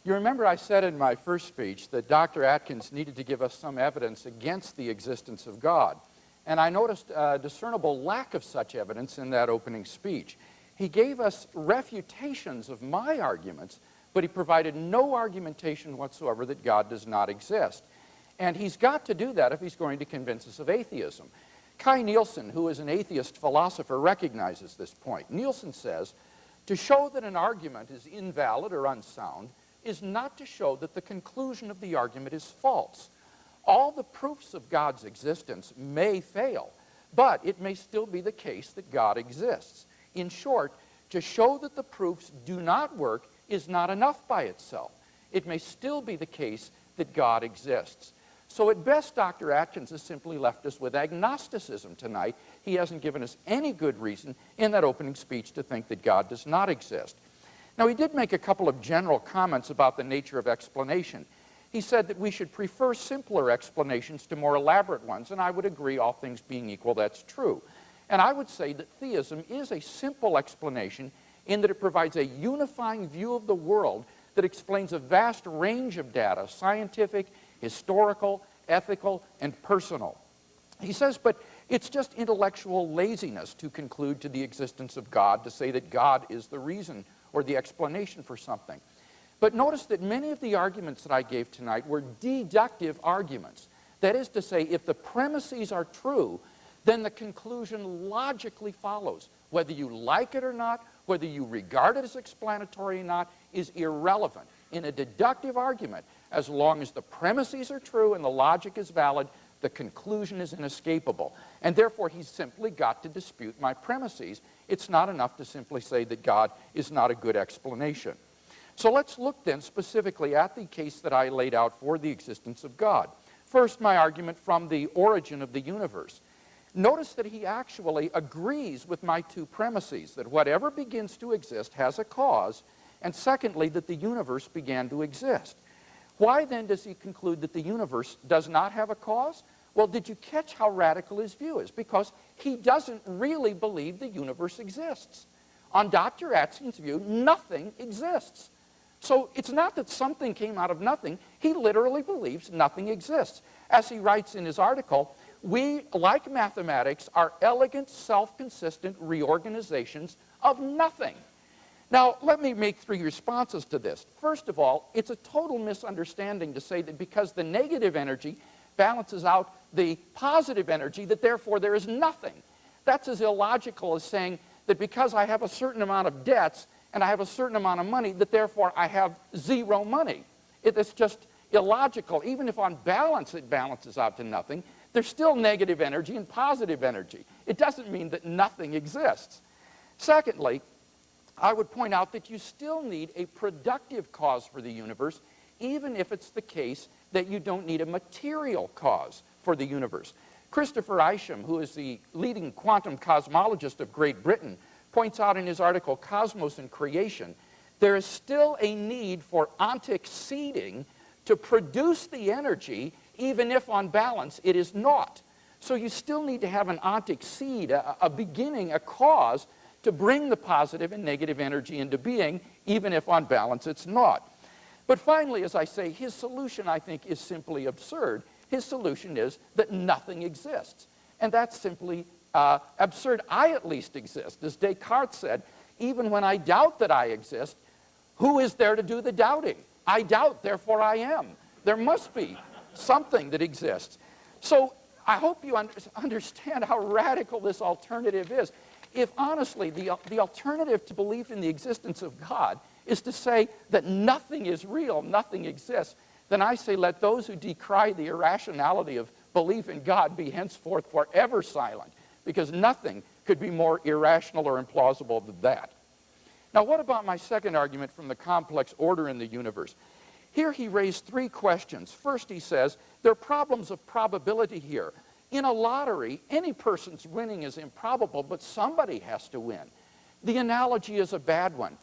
You remember I said in my first speech that Dr. Atkins needed to give us some evidence against the existence of God. And I noticed a discernible lack of such evidence in that opening speech. He gave us refutations of my arguments, but he provided no argumentation whatsoever that God does not exist. And he's got to do that if he's going to convince us of atheism. Kai Nielsen, who is an atheist philosopher, recognizes this point. Nielsen says, to show that an argument is invalid or unsound is not to show that the conclusion of the argument is false. All the proofs of God's existence may fail, but it may still be the case that God exists. In short, to show that the proofs do not work is not enough by itself. It may still be the case that God exists. So at best, Dr. Atkins has simply left us with agnosticism tonight. He hasn't given us any good reason in that opening speech to think that God does not exist. Now, he did make a couple of general comments about the nature of explanation. He said that we should prefer simpler explanations to more elaborate ones, and I would agree, all things being equal, that's true. And I would say that theism is a simple explanation in that it provides a unifying view of the world that explains a vast range of data, scientific, historical, ethical, and personal. He says, but it's just intellectual laziness to conclude to the existence of God, to say that God is the reason or the explanation for something. But notice that many of the arguments that I gave tonight were deductive arguments. That is to say, if the premises are true, then the conclusion logically follows. Whether you like it or not, whether you regard it as explanatory or not, is irrelevant. In a deductive argument, as long as the premises are true and the logic is valid, the conclusion is inescapable. And therefore, he's simply got to dispute my premises. It's not enough to simply say that God is not a good explanation. So let's look then specifically at the case that I laid out for the existence of God. First, my argument from the origin of the universe. Notice that he actually agrees with my two premises, that whatever begins to exist has a cause, and secondly, that the universe began to exist. Why then does he conclude that the universe does not have a cause? Well, did you catch how radical his view is? Because he doesn't really believe the universe exists. On Dr. Atkins' view, nothing exists. So it's not that something came out of nothing. He literally believes nothing exists. As he writes in his article, we, like mathematics, are elegant, self-consistent reorganizations of nothing. Now, let me make three responses to this. First of all, it's a total misunderstanding to say that because the negative energy balances out the positive energy, that therefore there is nothing. That's as illogical as saying that because I have a certain amount of debts and I have a certain amount of money, that therefore I have zero money. It's just illogical. Even if on balance it balances out to nothing, there's still negative energy and positive energy. It doesn't mean that nothing exists. Secondly, I would point out that you still need a productive cause for the universe, even if it's the case that you don't need a material cause for the universe. Christopher Isham, who is the leading quantum cosmologist of Great Britain, points out in his article, Cosmos and Creation, there is still a need for ontic seeding to produce the energy, even if on balance it is not. So you still need to have an ontic seed, a beginning, a cause, to bring the positive and negative energy into being, even if on balance it's not. But finally, as I say, his solution, I think, is simply absurd. His solution is that nothing exists. And that's simply absurd. I at least exist. As Descartes said, even when I doubt that I exist, who is there to do the doubting? I doubt, therefore I am. There must be something that exists. So I hope you understand how radical this alternative is. If honestly, the alternative to belief in the existence of God is to say that nothing is real, nothing exists, then I say let those who decry the irrationality of belief in God be henceforth forever silent, because nothing could be more irrational or implausible than that. Now, what about my second argument from the complex order in the universe? Here he raised three questions. First, he says, there are problems of probability here. In a lottery, any person's winning is improbable, but somebody has to win. The analogy is a bad one.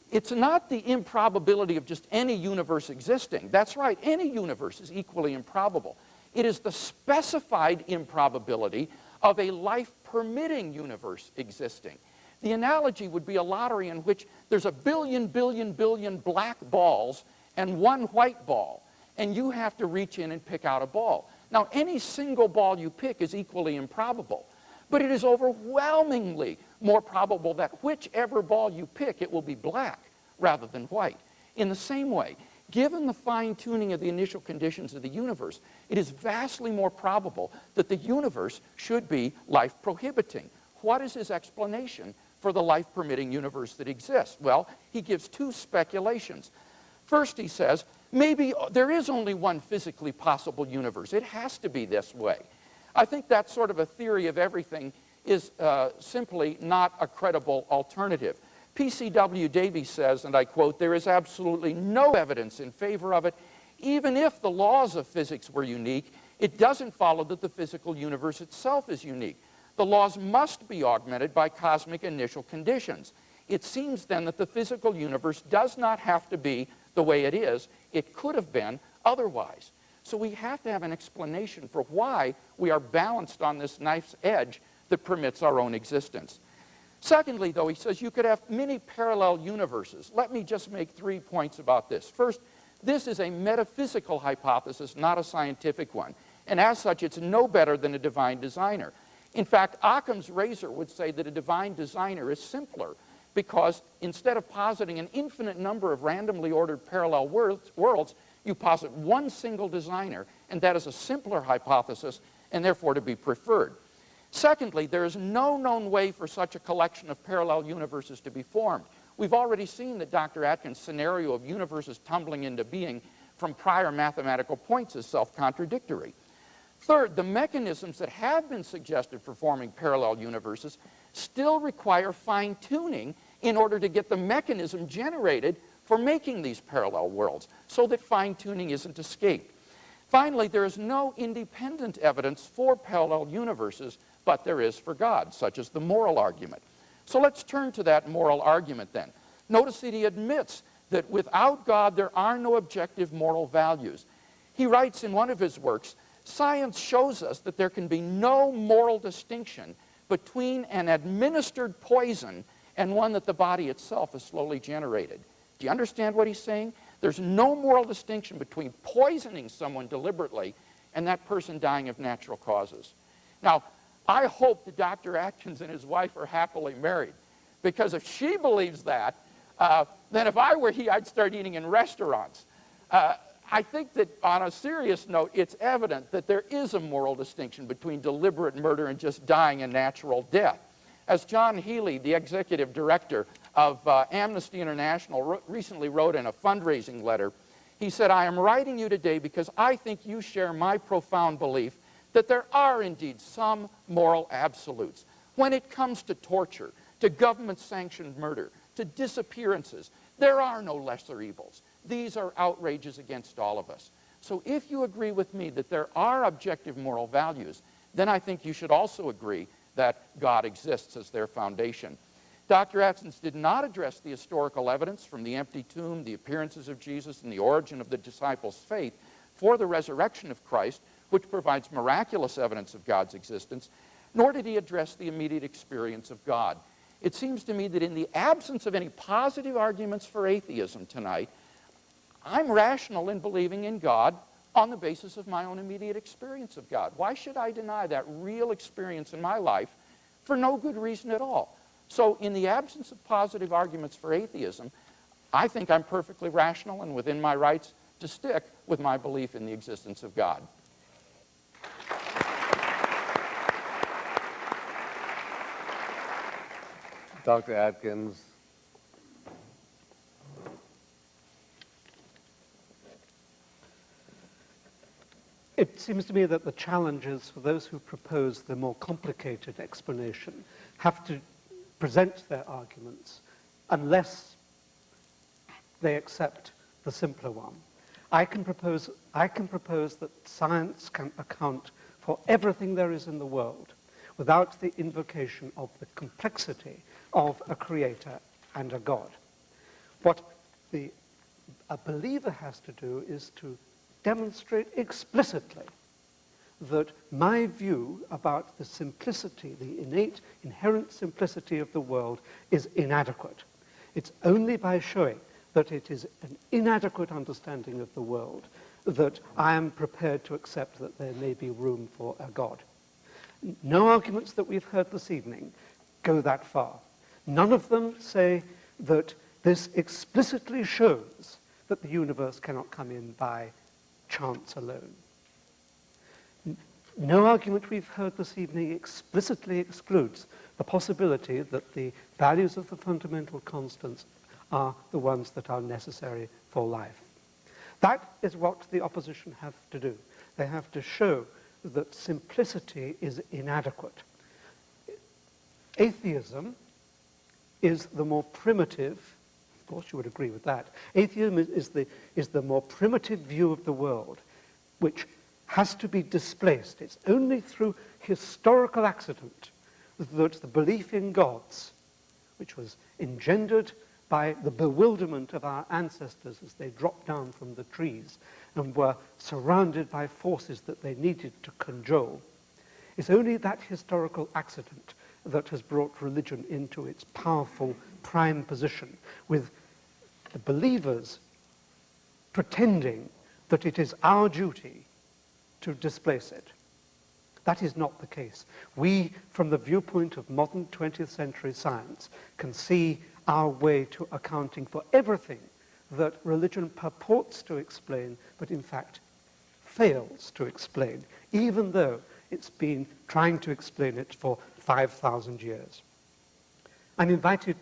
It's not the improbability of just any universe existing. That's right, any universe is equally improbable. It is the specified improbability of a life-permitting universe existing. The analogy would be a lottery in which there's a billion black balls and one white ball, and you have to reach in and pick out a ball. Now, any single ball you pick is equally improbable, but it is overwhelmingly more probable that whichever ball you pick, it will be black rather than white. In the same way, given the fine-tuning of the initial conditions of the universe, it is vastly more probable that the universe should be life-prohibiting. What is his explanation for the life-permitting universe that exists? Well, he gives two speculations. First, he says, maybe there is only one physically possible universe. It has to be this way. I think that sort of a theory of everything is simply not a credible alternative. P.C.W. Davies says, and I quote, there is absolutely no evidence in favor of it, even if the laws of physics were unique, it doesn't follow that the physical universe itself is unique. The laws must be augmented by cosmic initial conditions. It seems then that the physical universe does not have to be the way it is. It could have been otherwise. So we have to have an explanation for why we are balanced on this knife's edge that permits our own existence. Secondly, though, he says you could have many parallel universes. Let me just make 3 points about this. First, this is a metaphysical hypothesis, not a scientific one. And as such, it's no better than a divine designer. In fact, Occam's razor would say that a divine designer is simpler because instead of positing an infinite number of randomly ordered parallel worlds, you posit one single designer, and that is a simpler hypothesis and therefore to be preferred. Secondly, there is no known way for such a collection of parallel universes to be formed. We've already seen that Dr. Atkins' scenario of universes tumbling into being from prior mathematical points is self-contradictory. Third, the mechanisms that have been suggested for forming parallel universes still require fine-tuning in order to get the mechanism generated for making these parallel worlds, so that fine-tuning isn't escaped. Finally, there is no independent evidence for parallel universes, but there is for God, such as the moral argument. So let's turn to that moral argument then. Notice that he admits that without God there are no objective moral values. He writes in one of his works, "Science shows us that there can be no moral distinction between an administered poison and one that the body itself has slowly generated." Do you understand what he's saying? There's no moral distinction between poisoning someone deliberately and that person dying of natural causes. Now, I hope that Dr. Atkins and his wife are happily married, because if she believes that, then if I were he, I'd start eating in restaurants. I think that on a serious note, it's evident that there is a moral distinction between deliberate murder and just dying a natural death. As John Healy, the executive director of Amnesty International, recently wrote in a fundraising letter, he said, "I am writing you today because I think you share my profound belief that there are indeed some moral absolutes. When it comes to torture, to government-sanctioned murder, to disappearances, there are no lesser evils. These are outrages against all of us. So if you agree with me that there are objective moral values, then I think you should also agree that God exists as their foundation." Dr. Atkins did not address the historical evidence from the empty tomb, the appearances of Jesus, and the origin of the disciples' faith for the resurrection of Christ, which provides miraculous evidence of God's existence, nor did he address the immediate experience of God. It seems to me that in the absence of any positive arguments for atheism tonight, I'm rational in believing in God on the basis of my own immediate experience of God. Why should I deny that real experience in my life for no good reason at all? So in the absence of positive arguments for atheism, I think I'm perfectly rational and within my rights to stick with my belief in the existence of God. Dr. Atkins. It seems to me that the challenge is for those who propose the more complicated explanation have to present their arguments unless they accept the simpler one. I can propose that science can account for everything there is in the world without the invocation of the complexity of a creator and a God. What a believer has to do is to demonstrate explicitly that my view about the simplicity, the innate, inherent simplicity of the world is inadequate. It's only by showing that it is an inadequate understanding of the world that I am prepared to accept that there may be room for a God. No arguments that we've heard this evening go that far. None of them say that this explicitly shows that the universe cannot come in by chance alone. No argument we've heard this evening explicitly excludes the possibility that the values of the fundamental constants are the ones that are necessary for life. That is what the opposition have to do. They have to show that simplicity is inadequate. Atheism is the more primitive Of course, you would agree with that. Atheism is the more primitive view of the world, which has to be displaced. It's only through historical accident that the belief in gods, which was engendered by the bewilderment of our ancestors as they dropped down from the trees and were surrounded by forces that they needed to cajole. It's only that historical accident that has brought religion into its powerful prime position, with the believers pretending that it is our duty to displace it. That is not the case. We, from the viewpoint of modern 20th century science, can see our way to accounting for everything that religion purports to explain, but in fact fails to explain, even though it's been trying to explain it for 5,000 years. I'm invited,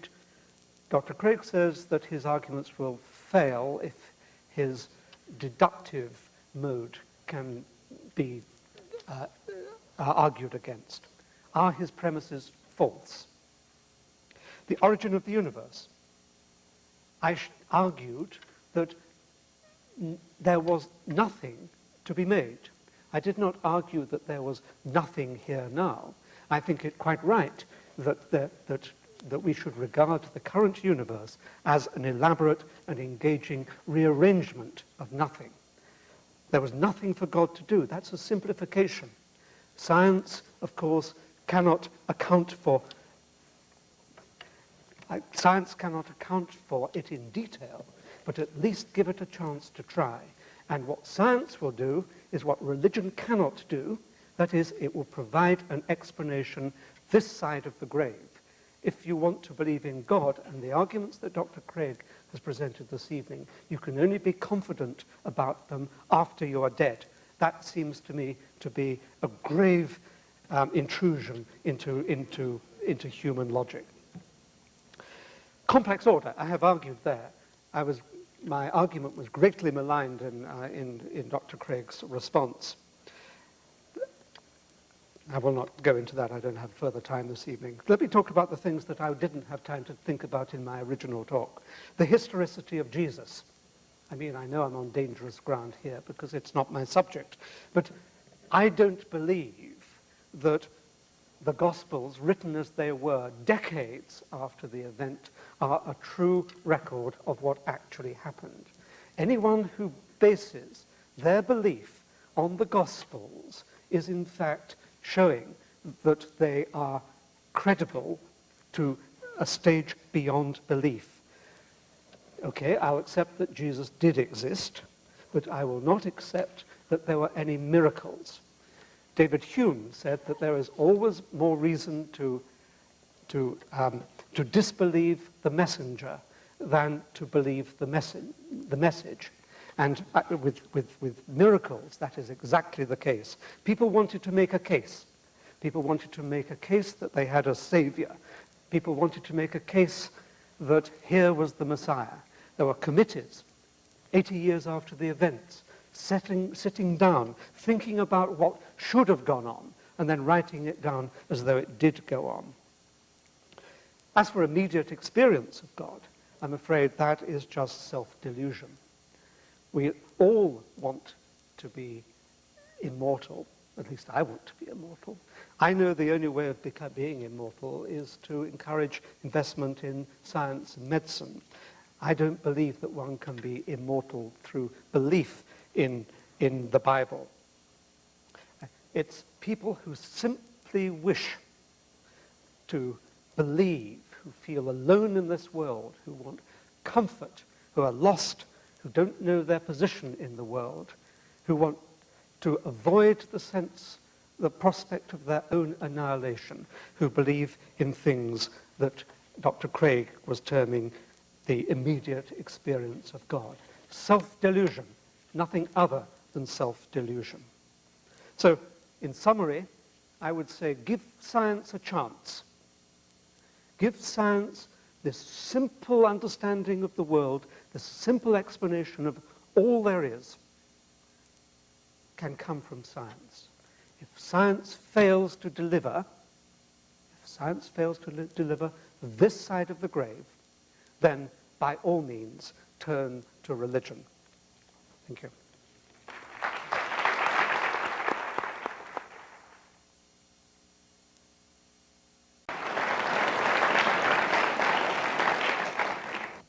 Dr. Craig says that his arguments will fail if his deductive mode can be argued against. Are his premises false? The origin of the universe. I argued that there was nothing to be made. I did not argue that there was nothing here now. I think it quite right that we should regard the current universe as an elaborate and engaging rearrangement of nothing. There was nothing for God to do. That's a simplification. Science, of course, cannot account for it in detail, but at least give it a chance to try. And what science will do is what religion cannot do. That is, it will provide an explanation this side of the grave. If you want to believe in God and the arguments that Dr. Craig has presented this evening, you can only be confident about them after you are dead. That seems to me to be a grave intrusion into human logic. Complex order, I have argued there. My argument was greatly maligned in Dr. Craig's response. I will not go into that. I don't have further time this evening. Let me talk about the things that I didn't have time to think about in my original talk. The historicity of Jesus. I mean, I know I'm on dangerous ground here because it's not my subject, but I don't believe that the Gospels, written as they were decades after the event, are a true record of what actually happened. Anyone who bases their belief on the Gospels is in fact showing that they are credible to a stage beyond belief. Okay, I'll accept that Jesus did exist, but I will not accept that there were any miracles. David Hume said that there is always more reason to disbelieve the messenger than to believe the message. And with miracles, that is exactly the case. People wanted to make a case. People wanted to make a case that they had a savior. People wanted to make a case that here was the Messiah. There were committees, 80 years after the events, sitting down, thinking about what should have gone on, and then writing it down as though it did go on. As for immediate experience of God, I'm afraid that is just self-delusion. We all want to be immortal. At least I want to be immortal. I know the only way of being immortal is to encourage investment in science and medicine. I don't believe that one can be immortal through belief in the Bible. It's people who simply wish to believe, who feel alone in this world, who want comfort, who are lost, who don't know their position in the world, who want to avoid the prospect of their own annihilation, who believe in things that Dr. Craig was terming the immediate experience of God. Self-delusion, nothing other than self-delusion. So, in summary, I would say give science a chance. Give science this simple understanding of the world, this simple explanation of all there is, can come from science. If science fails to deliver, this side of the grave, then by all means, turn to religion. Thank you.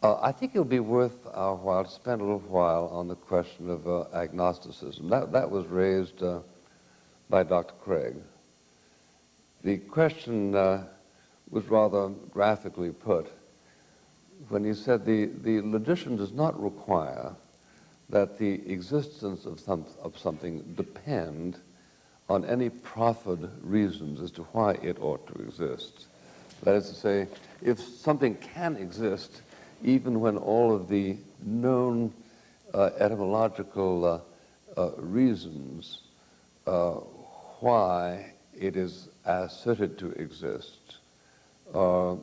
I think it'll be worth our while to spend a little while on the question of agnosticism. That was raised by Dr. Craig. The question was rather graphically put when he said the logician does not require that the existence of something depend on any proffered reasons as to why it ought to exist. That is to say, if something can exist, even when all of the known etymological reasons why it is asserted to exist are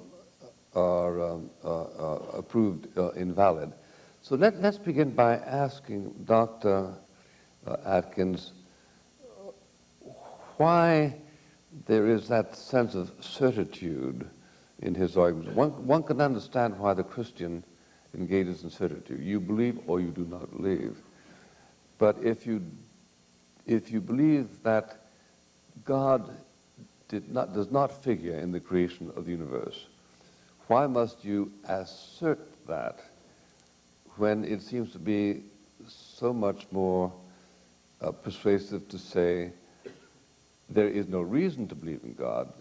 approved invalid. So let's begin by asking Dr. Atkins why there is that sense of certitude in his arguments. One can understand why the Christian engages in certitude. You believe or you do not believe. But if you believe that God does not figure in the creation of the universe, why must you assert that when it seems to be so much more persuasive to say there is no reason to believe in God?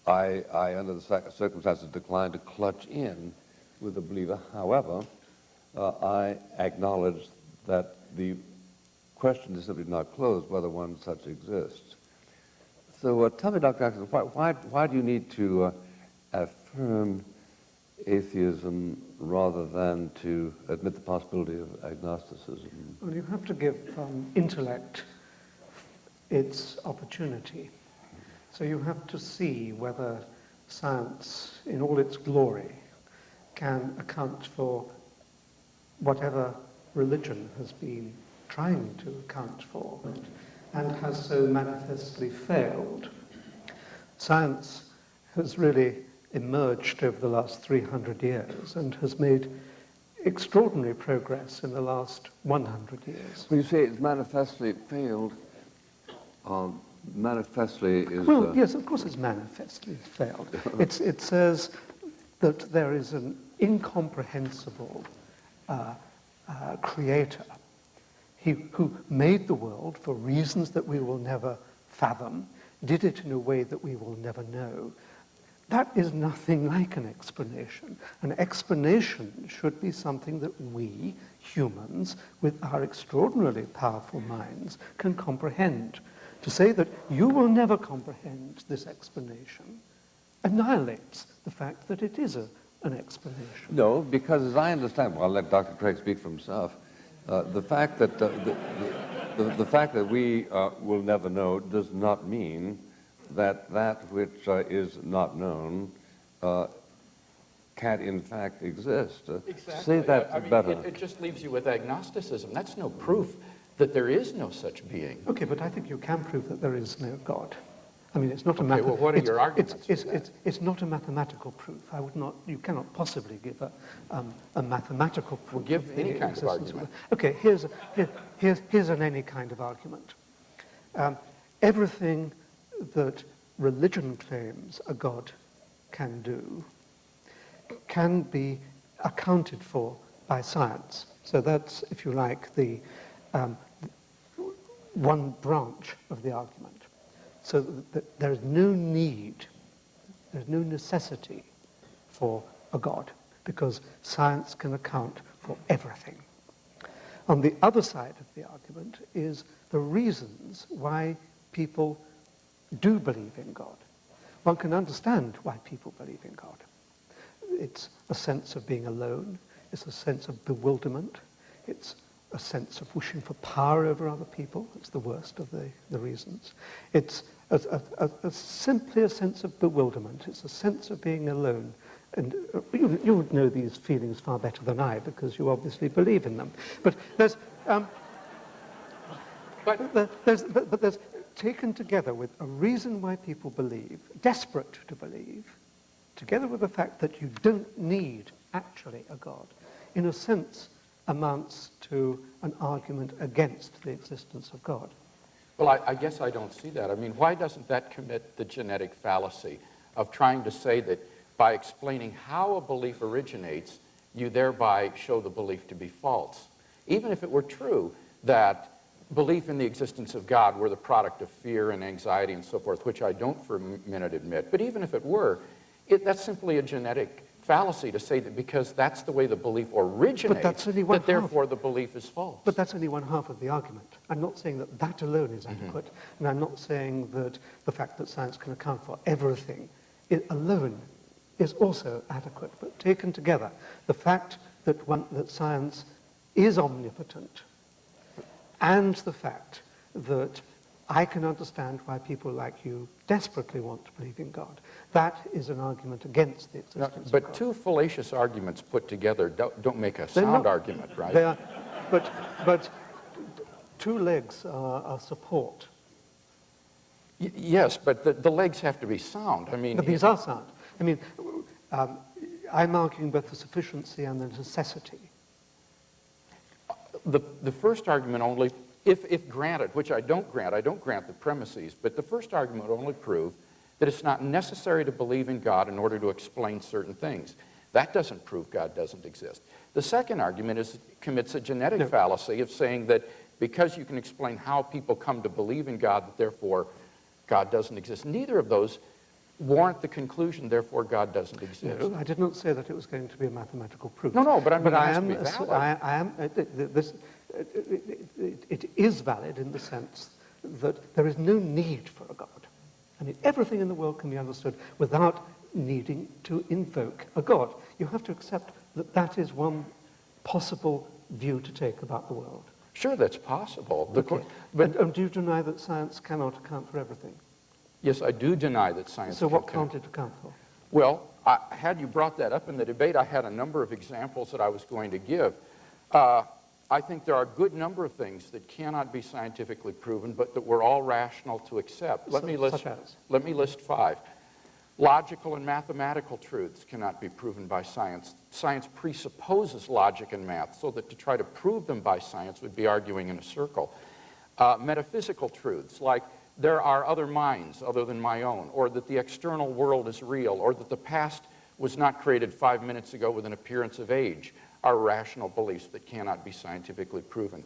I, under the circumstances, decline to clutch in with a believer. However, I acknowledge that the question is simply not closed whether one such exists. So tell me, Dr. Atkins, why do you need to affirm atheism rather than to admit the possibility of agnosticism? Well, you have to give intellect its opportunity. So you have to see whether science, in all its glory, can account for whatever religion has been trying to account for and has so manifestly failed. Science has really emerged over the last 300 years and has made extraordinary progress in the last 100 years. When you say it's manifestly failed, manifestly is... Well, yes, of course it's manifestly failed. It says that there is an incomprehensible creator who made the world for reasons that we will never fathom, did it in a way that we will never know. That is nothing like an explanation. An explanation should be something that we, humans, with our extraordinarily powerful minds, can comprehend. To say that you will never comprehend this explanation annihilates the fact that it is an explanation. No, because as I understand, well, I'll let Dr. Craig speak for himself, the fact that the fact that we will never know does not mean that that which is not known can't in fact exist. Exactly. Say that I mean, better. it just leaves you with agnosticism. That's no proof that there is no such being. Okay, but I think you can prove that there is no God. I mean, it's not a Okay, well, what are your arguments for that? It's not a mathematical proof. I would not. You cannot possibly give a mathematical proof. Well, give of the any kind of existence argument. Okay, here's an any kind of argument. Everything that religion claims a God can do can be accounted for by science. So that's, if you like, the one branch of the argument. So that there is no need, there's no necessity for a God, because science can account for everything. On the other side of the argument is the reasons why people do believe in God. One can understand why people believe in God. It's a sense of being alone. It's a sense of bewilderment. It's a sense of wishing for power over other people. It's the worst of the reasons. It's simply a sense of bewilderment. It's a sense of being alone. And you would know these feelings far better than I, because you obviously believe in them. But there's taken together with a reason why people believe, desperate to believe, together with the fact that you don't need actually a God, in a sense amounts to an argument against the existence of God. Well, I guess I don't see that. I mean, why doesn't that commit the genetic fallacy of trying to say that by explaining how a belief originates, you thereby show the belief to be false? Even if it were true that belief in the existence of God were the product of fear and anxiety and so forth, which I don't for a minute admit, but even if it were, that's simply a genetic fallacy to say that because that's the way the belief originates, that therefore the belief is false. But that's only one half of the argument. I'm not saying that that alone is adequate, and I'm not saying that the fact that science can account for everything alone is also adequate. But taken together, the fact that science is omnipotent, and the fact that I can understand why people like you desperately want to believe in God, that is an argument against the existence of God. But two fallacious arguments put together don't make a sound argument, right? They are, but two legs are support. Yes, but the legs have to be sound. I mean, But these are sound. I mean, I'm arguing both the sufficiency and the necessity. The first argument only, if granted, which I don't grant the premises, but the first argument only prove that it's not necessary to believe in God in order to explain certain things. That doesn't prove God doesn't exist. The second argument commits a genetic fallacy of saying that because you can explain how people come to believe in God, that therefore God doesn't exist. Neither of those warrant the conclusion, therefore God doesn't exist. No, I did not say that it was going to be a mathematical proof. No, but it is valid in the sense that there is no need for a God. I mean, everything in the world can be understood without needing to invoke a God. You have to accept that that is one possible view to take about the world. Sure, that's possible. Okay. But do you deny that science cannot account for everything? Yes, I do deny that science So what can't it account for? Well, had you brought that up in the debate, I had a number of examples that I was going to give. I think there are a good number of things that cannot be scientifically proven, but that we're all rational to accept. Let me list 5. Logical and mathematical truths cannot be proven by science. Science presupposes logic and math, so that to try to prove them by science would be arguing in a circle. Metaphysical truths, like there are other minds other than my own, or that the external world is real, or that the past was not created 5 minutes ago with an appearance of age, are rational beliefs that cannot be scientifically proven.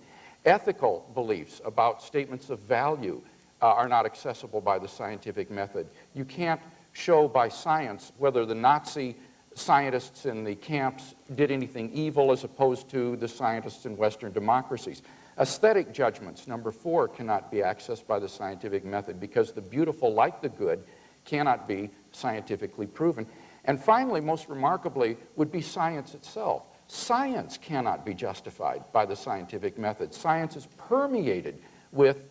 Ethical beliefs about statements of value are not accessible by the scientific method. You can't show by science whether the Nazi scientists in the camps did anything evil as opposed to the scientists in Western democracies. Aesthetic judgments, number 4, cannot be accessed by the scientific method because the beautiful, like the good, cannot be scientifically proven. And finally, most remarkably, would be science itself. Science cannot be justified by the scientific method. Science is permeated with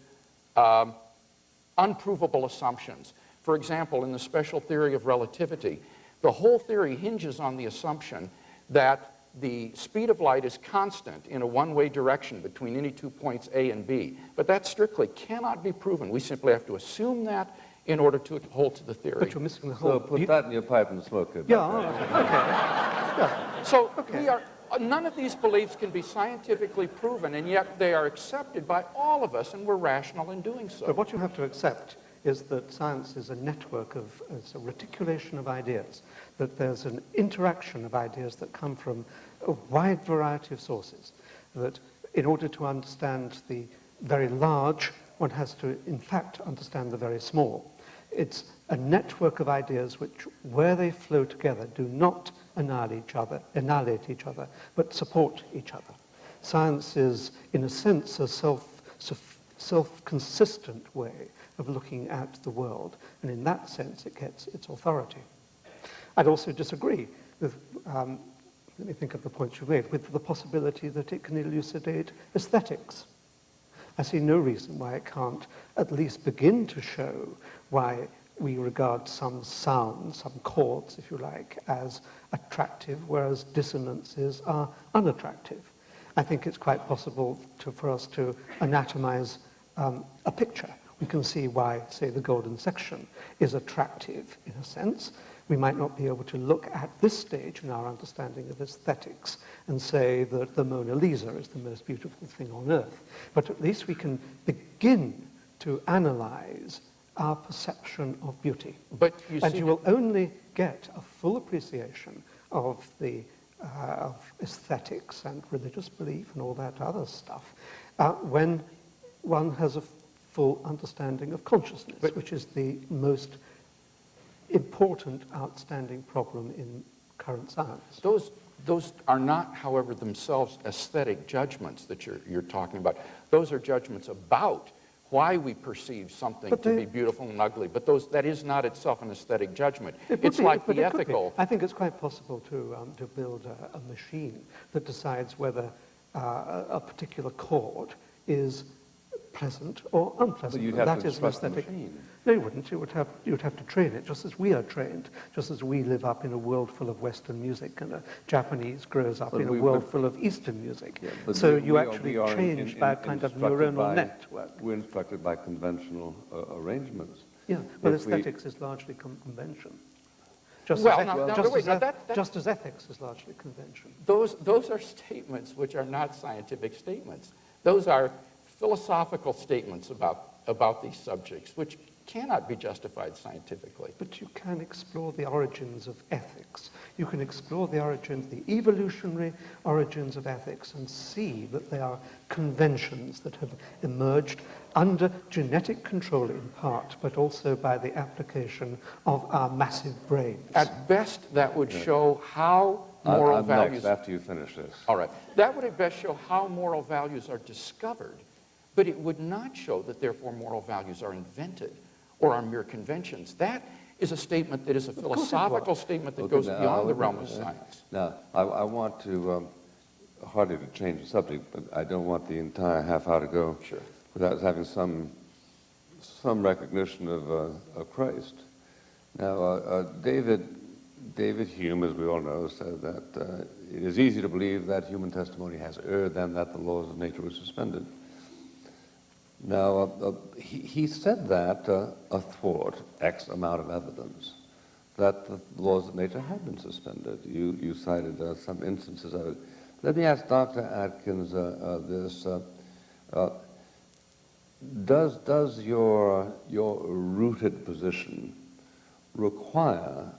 unprovable assumptions. For example, in the special theory of relativity, the whole theory hinges on the assumption that the speed of light is constant in a one-way direction between any 2 points A and B. But that strictly cannot be proven. We simply have to assume that in order to hold to the theory. But you're missing the whole... So put that in your pipe and smoke it. Yeah, okay. Yeah. So none of these beliefs can be scientifically proven, and yet they are accepted by all of us, and we're rational in doing so. But what you have to accept is that science is a network of, it's a reticulation of ideas, that there's an interaction of ideas that come from a wide variety of sources, that in order to understand the very large, one has to, in fact, understand the very small. It's a network of ideas which, where they flow together, do not annihilate each other, but support each other. Science is, in a sense, a self-consistent way of looking at the world, and in that sense it gets its authority. I'd also disagree with, let me think of the points you made, with the possibility that it can elucidate aesthetics. I see no reason why it can't at least begin to show why we regard some sounds, some chords, if you like, as attractive, whereas dissonances are unattractive. I think it's quite possible for us to anatomize a picture. We can see why, say, the golden section is attractive in a sense, We might not be able to look at this stage in our understanding of aesthetics and say that the Mona Lisa is the most beautiful thing on earth, but at least we can begin to analyze our perception of beauty. But you and see, you will only get a full appreciation of the of aesthetics and religious belief and all that other stuff when one has a full understanding of consciousness, which is the most important, outstanding problem in current science. Those are not, however, themselves aesthetic judgments that you're talking about. Those are judgments about why we perceive something to be beautiful and ugly, but that is not itself an aesthetic judgment. It's like the ethical. I think it's quite possible to build a machine that decides whether a particular chord is pleasant or unpleasant. But you'd have that to is an trust the aesthetic. machine. No, you wouldn't. You would have to train it, just as we are trained, just as we live up in a world full of Western music and a Japanese grows up in a world full of Eastern music. Yeah, so we you are actually change by a kind of neuronal network. We're instructed by conventional arrangements. Yeah, but aesthetics is largely convention. Just as ethics is largely convention. Those are statements which are not scientific statements. Those are philosophical statements about these subjects, which cannot be justified scientifically. But you can explore the origins of ethics. You can explore the origins, the evolutionary origins of ethics, and see that they are conventions that have emerged under genetic control in part, but also by the application of our massive brains. At best, that would show how moral values... Next, after you finish this. All right. That would at best show how moral values are discovered, but it would not show that, therefore, moral values are invented or are mere conventions. That is a statement that is a philosophical statement that goes beyond the realm of science. Now, I want to, hardly to change the subject, but I don't want the entire half hour to go without having some recognition of Christ. Now, David Hume, as we all know, said that it is easy to believe that human testimony has erred and that the laws of nature were suspended. Now, he said that athwart X amount of evidence, that the laws of nature have been suspended. You cited some instances of it. Let me ask Dr. Atkins this. Does your rooted position require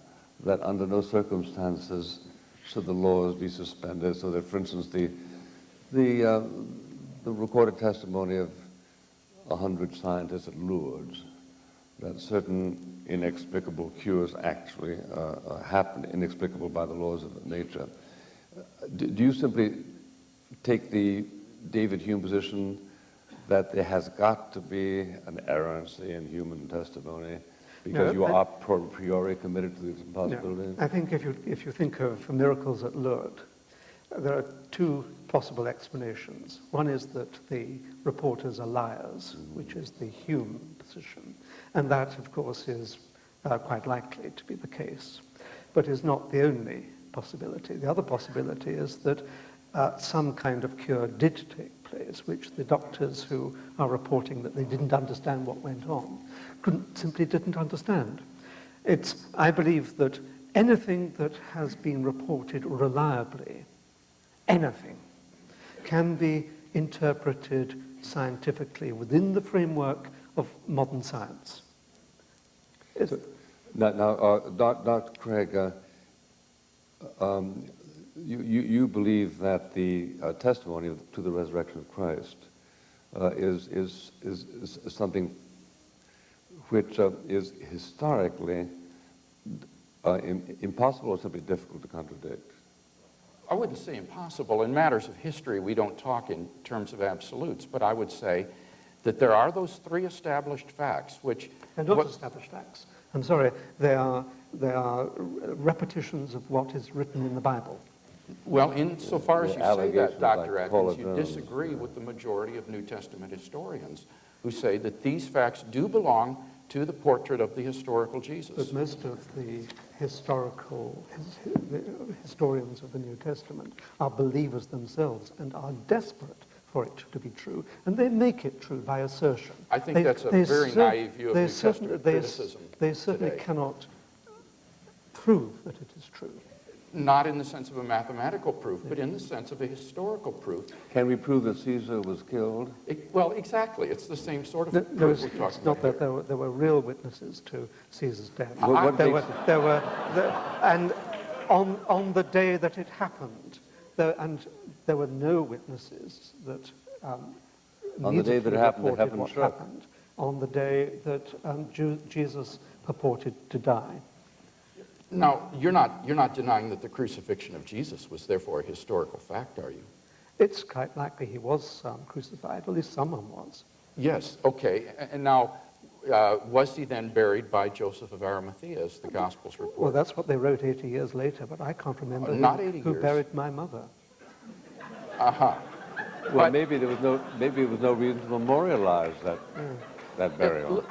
that under no circumstances should the laws be suspended, so that, for instance, the recorded testimony of 100 scientists at Lourdes, that certain inexplicable cures actually happen, inexplicable by the laws of nature. Do you simply take the David Hume position that there has got to be an errancy in human testimony because you are a priori committed to these possibilities? No. I think if you think of miracles at Lourdes, there are two possible explanations. One is that the reporters are liars, which is the Hume position. And that, of course, is quite likely to be the case, but is not the only possibility. The other possibility is that some kind of cure did take place, which the doctors who are reporting that they didn't understand what went on simply didn't understand. I believe that anything that has been reported reliably, anything, can be interpreted scientifically within the framework of modern science. Now, Dr. Craig, you believe that the testimony to the resurrection of Christ is something which is historically impossible or simply difficult to contradict? I wouldn't say impossible. In matters of history, we don't talk in terms of absolutes, but I would say that there are those three established facts which... They're not established facts. I'm sorry, they are repetitions of what is written in the Bible. Well, insofar as you say that, Dr. Atkins, you disagree with the majority of New Testament historians who say that these facts do belong to the portrait of the historical Jesus. But most of the historians of the New Testament are believers themselves and are desperate for it to be true, and they make it true by assertion. I think that's a very naive view of New Testament criticism They certainly today. cannot prove that it is true. Not in the sense of a mathematical proof, but in the sense of a historical proof. Can we prove that Caesar was killed? Well, exactly. It's the same sort of No, proof we're it's talking not about. that there were real witnesses to Caesar's death. And on the day that it happened, there were no witnesses that On the day that it happened, the reported heaven what struck. happened. On the day that Jesus purported to die. Now, you're not denying that the crucifixion of Jesus was therefore a historical fact, are you? It's quite likely he was crucified, at least someone was. Yes, okay. And now, was he then buried by Joseph of Arimathea, as the Gospels report? Well, that's what they wrote 80 years later, but I can't remember Not 80 who years. buried my mother. Uh-huh. Well, But- maybe there was no reason to memorialize that burial.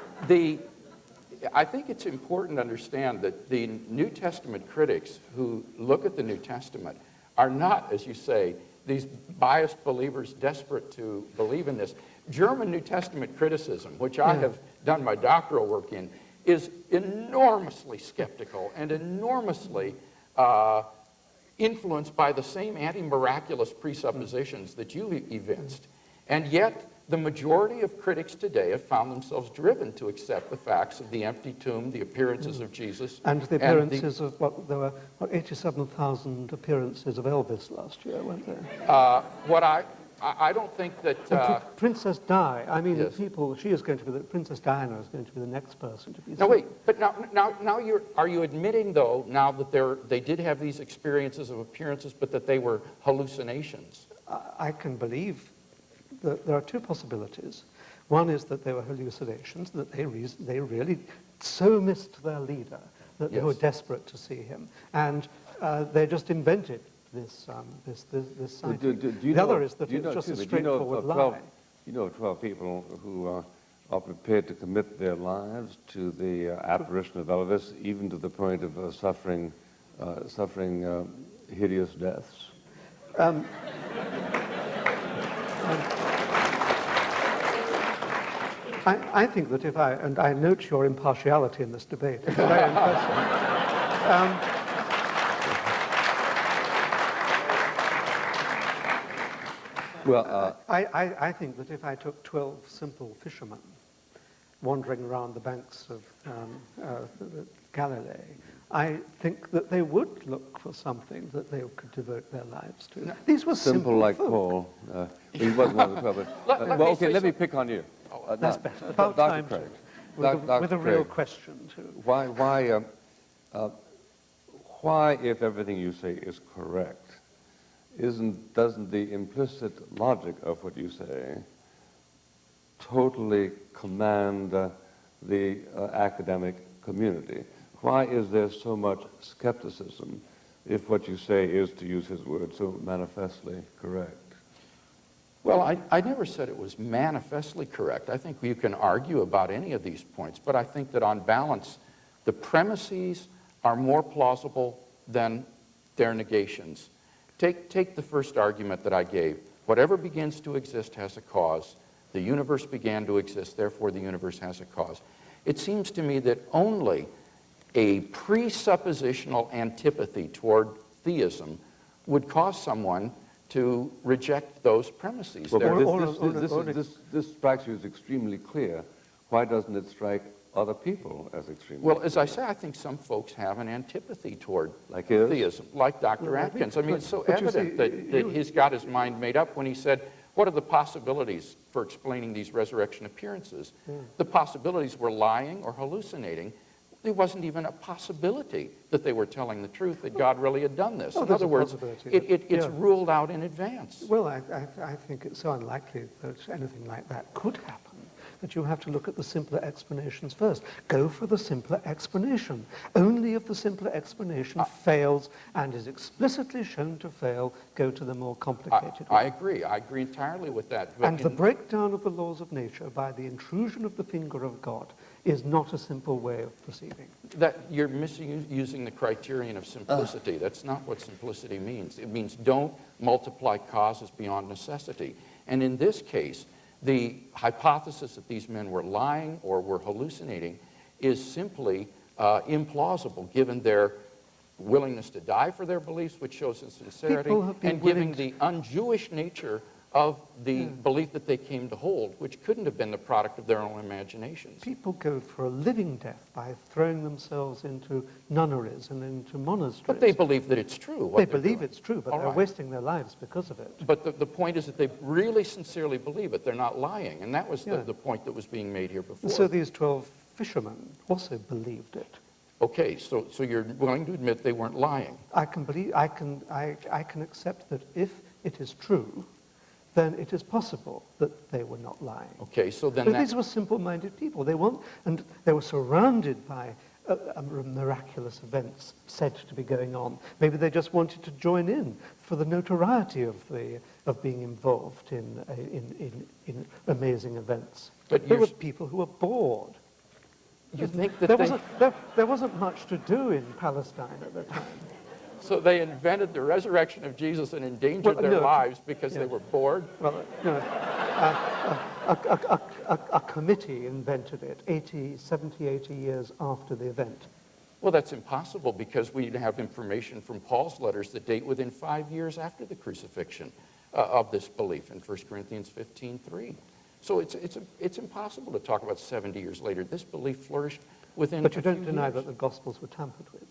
I think it's important to understand that the New Testament critics who look at the New Testament are not, as you say, these biased believers desperate to believe in this. German New Testament criticism, which I have done my doctoral work in, is enormously skeptical and enormously influenced by the same anti-miraculous presuppositions that you evinced. And yet, the majority of critics today have found themselves driven to accept the facts of the empty tomb, the appearances of Jesus. And the appearances of, there were 87,000 appearances of Elvis last year, weren't there? I don't think that... Princess Di, I mean, Yes. Princess Diana is going to be the next person to be No, wait, but now are you admitting, though, now that they did have these experiences of appearances, but that they were hallucinations? I can believe that there are two possibilities. One is that they were hallucinations, that they really so missed their leader that they were desperate to see him, and they just invented this sighting. The other is that it's just a straightforward lie. You know of 12 people who are prepared to commit their lives to the apparition of Elvis, even to the point of suffering hideous deaths? I think that and I note your impartiality in this debate, it's very impressive. Well, I think that if I took 12 simple fishermen wandering around the banks of Galilee, I think that they would look for something that they could devote their lives to. These were simple like folk. Paul. He wasn't one of the 12. But, let me pick on you. That's better. About Dr. time Craig. with a real question, too. Why, if everything you say is correct, doesn't the implicit logic of what you say totally command the academic community? Why is there so much skepticism if what you say is, to use his word, so manifestly correct? Well, I never said it was manifestly correct. I think you can argue about any of these points, but I think that on balance, the premises are more plausible than their negations. Take the first argument that I gave. Whatever begins to exist has a cause. The universe began to exist, therefore the universe has a cause. It seems to me that only a presuppositional antipathy toward theism would cause someone to reject those premises. Well, this strikes you as extremely clear. Why doesn't it strike other people as extremely Well, clear? as I say, I think some folks have an antipathy toward Like his? theism, like Dr. Atkins. I mean, it's so evident that he's got his mind made up when he said, what are the possibilities for explaining these resurrection appearances? The possibilities were lying or hallucinating. There wasn't even a possibility that they were telling the truth, that God really had done this. In other words, it's ruled out in advance. Well, I think it's so unlikely that anything like that could happen that you have to look at the simpler explanations first. Go for the simpler explanation. Only if the simpler explanation fails and is explicitly shown to fail, go to the more complicated one. I agree. I agree entirely with that. And the breakdown of the laws of nature by the intrusion of the finger of God is not a simple way of proceeding. That you're misusing the criterion of simplicity. That's not what simplicity means. It means don't multiply causes beyond necessity. And in this case, the hypothesis that these men were lying or were hallucinating is simply implausible given their willingness to die for their beliefs, which shows in sincerity, People have been and giving willing the un-Jewish nature of the belief that they came to hold, which couldn't have been the product of their own imaginations. People go for a living death by throwing themselves into nunneries and into monasteries. But they believe that it's true. They believe it's true, but All they're right. wasting their lives because of it. But the point is that they really sincerely believe it. They're not lying. And that was Yeah. the point that was being made here before. And so these 12 fishermen also believed it. Okay, so you're willing to admit they weren't lying. I can accept that if it is true, then it is possible that they were not lying. Okay, so then But that... these were simple-minded people. And they were surrounded by miraculous events said to be going on. Maybe they just wanted to join in for the notoriety of being involved in amazing events. But There were people who were bored. You think that There wasn't much to do in Palestine at the time. So they invented the resurrection of Jesus and endangered their lives because they were bored? Well, a committee invented it 70, 80 years after the event. Well, that's impossible because we have information from Paul's letters that date within 5 years after the crucifixion of this belief in 1 Corinthians 15:3. So it's impossible to talk about 70 years later. This belief flourished within But you a few don't deny years. that the Gospels were tampered with.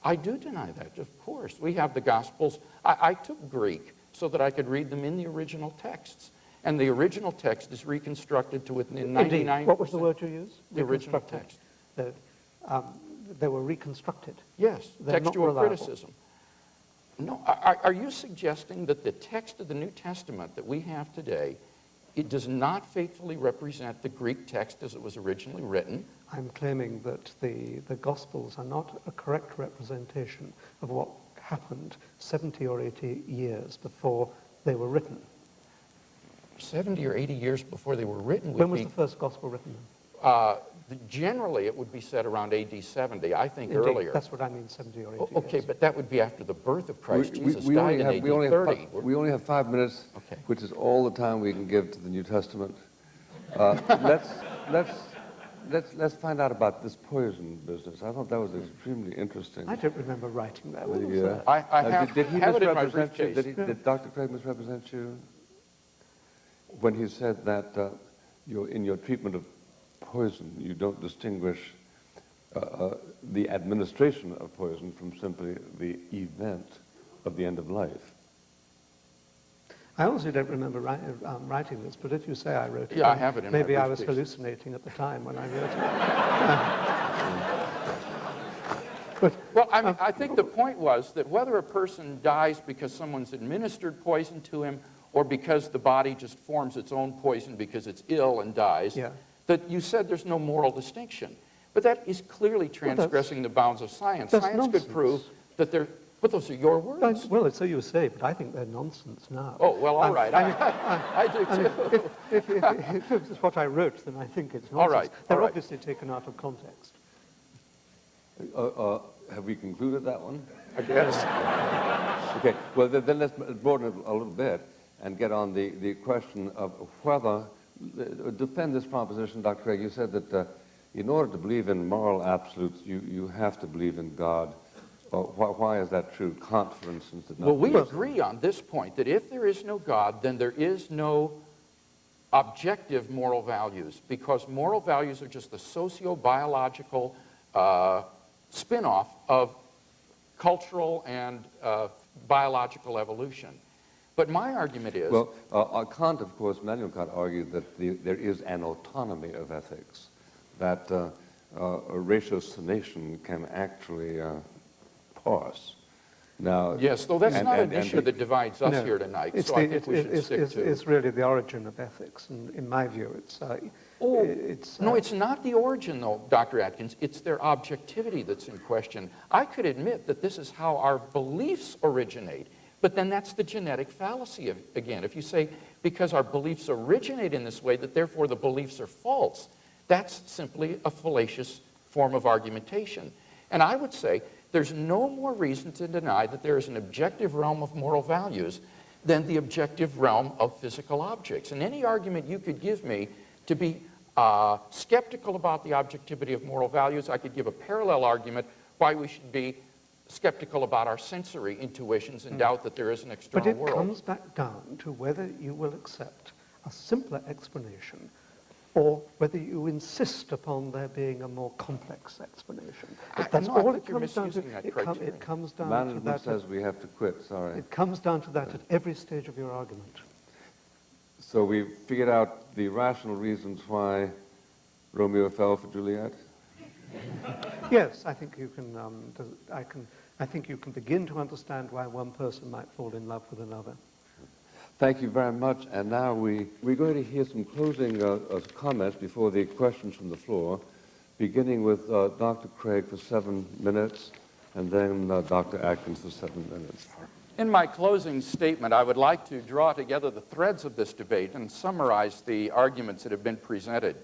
I do deny that, of course. We have the Gospels. I took Greek so that I could read them in the original texts. And the original text is reconstructed to within 99%. Indeed. What was the word you used? The original Reconstructed. text. They were reconstructed. Yes, They're not textual reliable. criticism. No, are you suggesting that the text of the New Testament that we have today, it does not faithfully represent the Greek text as it was originally written? I'm claiming that the Gospels are not a correct representation of what happened 70 or 80 years before they were written. 70 or 80 years before they were written. When was the first Gospel written? Generally, it would be said around AD 70, I think Indeed, earlier. that's what I mean, 70 or 80 Okay, years. but that would be after the birth of Christ. Jesus died in AD 30. We only have 5 minutes, Okay. which is all the time we can give to the New Testament. Let's find out about this poison business. I thought that was extremely interesting. I don't remember writing that. What was Yeah. that? I have, Did he have it in my misrepresent you? briefcase. Did Dr. Craig misrepresent you when he said that in your treatment of poison, you don't distinguish the administration of poison from simply the event of the end of life? I honestly don't remember writing this, but if you say I wrote it, Yeah, I have it in my maybe I was briefcase. hallucinating at the time when I wrote it. Well, I think the point was that whether a person dies because someone's administered poison to him or because the body just forms its own poison because it's ill and dies, Yeah. that you said there's no moral distinction. But that is clearly transgressing the bounds of science. that's Science nonsense. could prove that there... But those are your words. Well, it's so you say, but I think they're nonsense now. Oh, well, all right. I do too. If it's what I wrote, then I think it's nonsense. All right, They're all right. obviously taken out of context. Have we concluded that one? I guess. Okay, well, then let's broaden it a little bit and get on the question of whether, defend this proposition, Dr. Craig. You said that in order to believe in moral absolutes, you have to believe in God. Why is that true? Kant, for instance, did not. Well, we believe so. agree on this point, that if there is no God, then there is no objective moral values, because moral values are just the socio-biological spin-off of cultural and biological evolution. But my argument is... Well, Kant, of course, Immanuel Kant argued that there is an autonomy of ethics, that ratiocination can actually pass. Now, Yes, though that's not an and issue that divides us here tonight, so I think we should stick to... It's really the origin of ethics, and in my view, No, it's not the origin, though, Dr. Atkins. It's their objectivity that's in question. I could admit that this is how our beliefs originate, but then that's the genetic fallacy again. If you say, because our beliefs originate in this way, that therefore the beliefs are false, that's simply a fallacious form of argumentation. And I would say there's no more reason to deny that there is an objective realm of moral values than the objective realm of physical objects. And any argument you could give me to be skeptical about the objectivity of moral values, I could give a parallel argument why we should be skeptical about our sensory intuitions and doubt that there is an external But it world. comes back down to whether you will accept a simpler explanation or whether you insist upon there being a more complex explanation. That's no, I all think it you're comes down to. misusing that criterion. It comes down to Management that. says we have to quit, sorry. It comes down to that at every stage of your argument. So we figured out the rational reasons why Romeo fell for Juliet? Yes, I think you can. I think you can begin to understand why one person might fall in love with another. Thank you very much. And now we're going to hear some closing comments before the questions from the floor, beginning with Dr. Craig for 7 minutes, and then Dr. Atkins for 7 minutes. In my closing statement, I would like to draw together the threads of this debate and summarize the arguments that have been presented.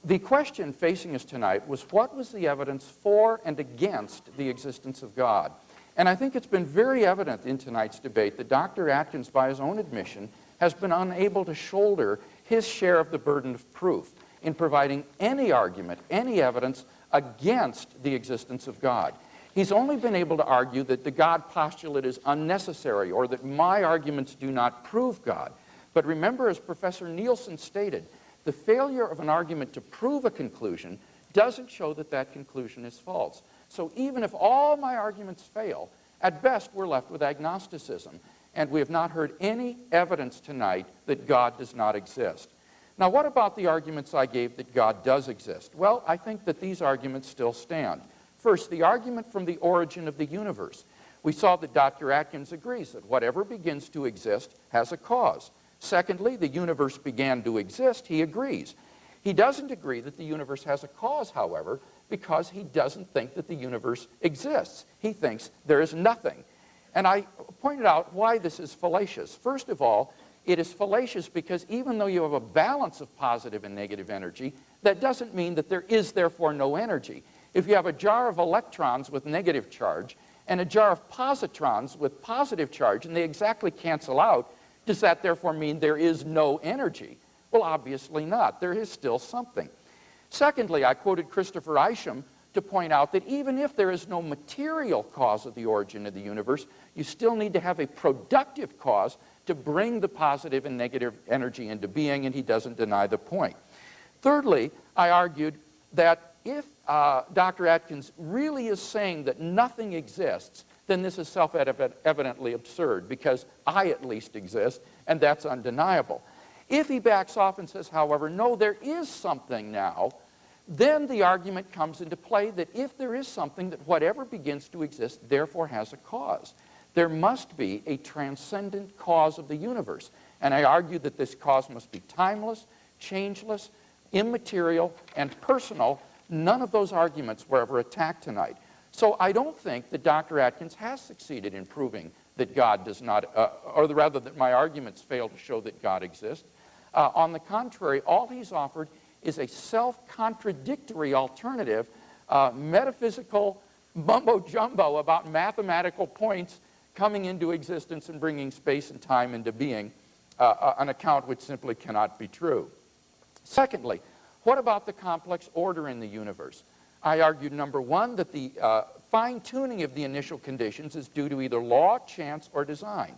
The question facing us tonight was, what was the evidence for and against the existence of God? And I think it's been very evident in tonight's debate that Dr. Atkins, by his own admission, has been unable to shoulder his share of the burden of proof in providing any argument, any evidence against the existence of God. He's only been able to argue that the God postulate is unnecessary or that my arguments do not prove God. But remember, as Professor Nielsen stated, the failure of an argument to prove a conclusion doesn't show that that conclusion is false. So even if all my arguments fail, at best we're left with agnosticism. And we have not heard any evidence tonight that God does not exist. Now, what about the arguments I gave that God does exist? Well, I think that these arguments still stand. First, the argument from the origin of the universe. We saw that Dr. Atkins agrees that whatever begins to exist has a cause. Secondly, the universe began to exist. He agrees. He doesn't agree that the universe has a cause, however, because he doesn't think that the universe exists. He thinks there is nothing. And I pointed out why this is fallacious. First of all, it is fallacious because even though you have a balance of positive and negative energy, that doesn't mean that there is therefore no energy. If you have a jar of electrons with negative charge and a jar of positrons with positive charge and they exactly cancel out, does that therefore mean there is no energy? Well, obviously not. There is still something. Secondly, I quoted Christopher Isham to point out that even if there is no material cause of the origin of the universe, you still need to have a productive cause to bring the positive and negative energy into being, and he doesn't deny the point. Thirdly, I argued that if Dr. Atkins really is saying that nothing exists, then this is self-evidently absurd, because I at least exist, and that's undeniable. If he backs off and says, however, no, there is something now, then the argument comes into play that if there is something, that whatever begins to exist therefore has a cause. There must be a transcendent cause of the universe. And I argue that this cause must be timeless, changeless, immaterial, and personal. None of those arguments were ever attacked tonight. So I don't think that Dr. Atkins has succeeded in proving that God does not, or rather that my arguments fail to show that God exists. On the contrary, all he's offered is a self-contradictory alternative, metaphysical mumbo-jumbo about mathematical points coming into existence and bringing space and time into being, an account which simply cannot be true. Secondly, what about the complex order in the universe? I argued, number one, that the fine-tuning of the initial conditions is due to either law, chance, or design.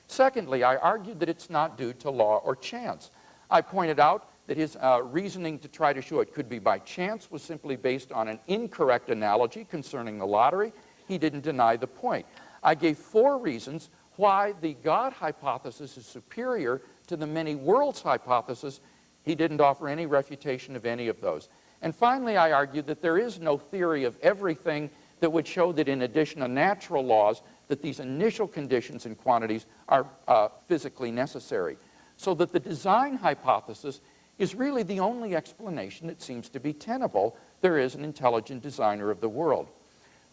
Secondly, I argued that it's not due to law or chance. I pointed out that his reasoning to try to show it could be by chance was simply based on an incorrect analogy concerning the lottery. He didn't deny the point. I gave 4 reasons why the God hypothesis is superior to the many worlds hypothesis. He didn't offer any refutation of any of those. And finally, I argued that there is no theory of everything that would show that in addition to natural laws, that these initial conditions and quantities are physically necessary. So that the design hypothesis is really the only explanation that seems to be tenable. There is an intelligent designer of the world.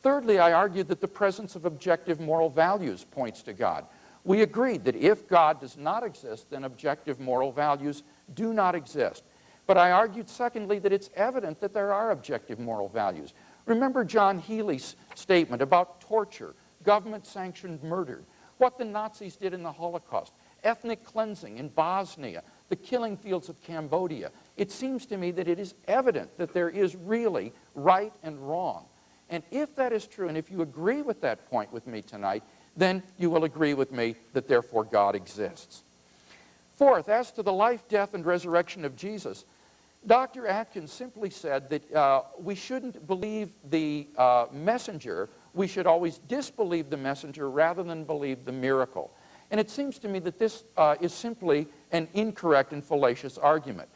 Thirdly, I argued that the presence of objective moral values points to God. We agreed that if God does not exist, then objective moral values do not exist. But I argued, secondly, that it's evident that there are objective moral values. Remember John Healy's statement about torture, government-sanctioned murder, what the Nazis did in the Holocaust, ethnic cleansing in Bosnia, the killing fields of Cambodia. It seems to me that it is evident that there is really right and wrong. And if that is true, and if you agree with that point with me tonight, then you will agree with me that therefore God exists. Fourth, as to the life, death, and resurrection of Jesus, Dr. Atkins simply said that we shouldn't believe the messenger. We should always disbelieve the messenger rather than believe the miracle. And it seems to me that this is simply an incorrect and fallacious argument.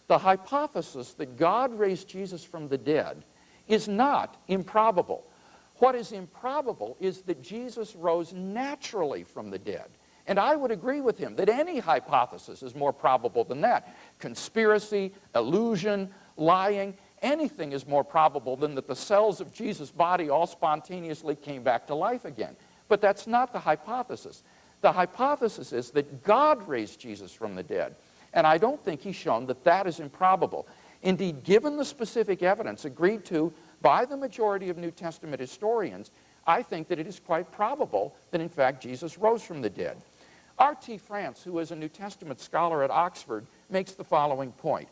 The hypothesis that God raised Jesus from the dead is not improbable. What is improbable is that Jesus rose naturally from the dead. And I would agree with him that any hypothesis is more probable than that. Conspiracy, illusion, lying, anything is more probable than that the cells of Jesus' body all spontaneously came back to life again. But that's not the hypothesis. The hypothesis is that God raised Jesus from the dead. And I don't think he's shown that that is improbable. Indeed, given the specific evidence agreed to by the majority of New Testament historians, I think that it is quite probable that, in fact, Jesus rose from the dead. R.T. France, who is a New Testament scholar at Oxford, makes the following point.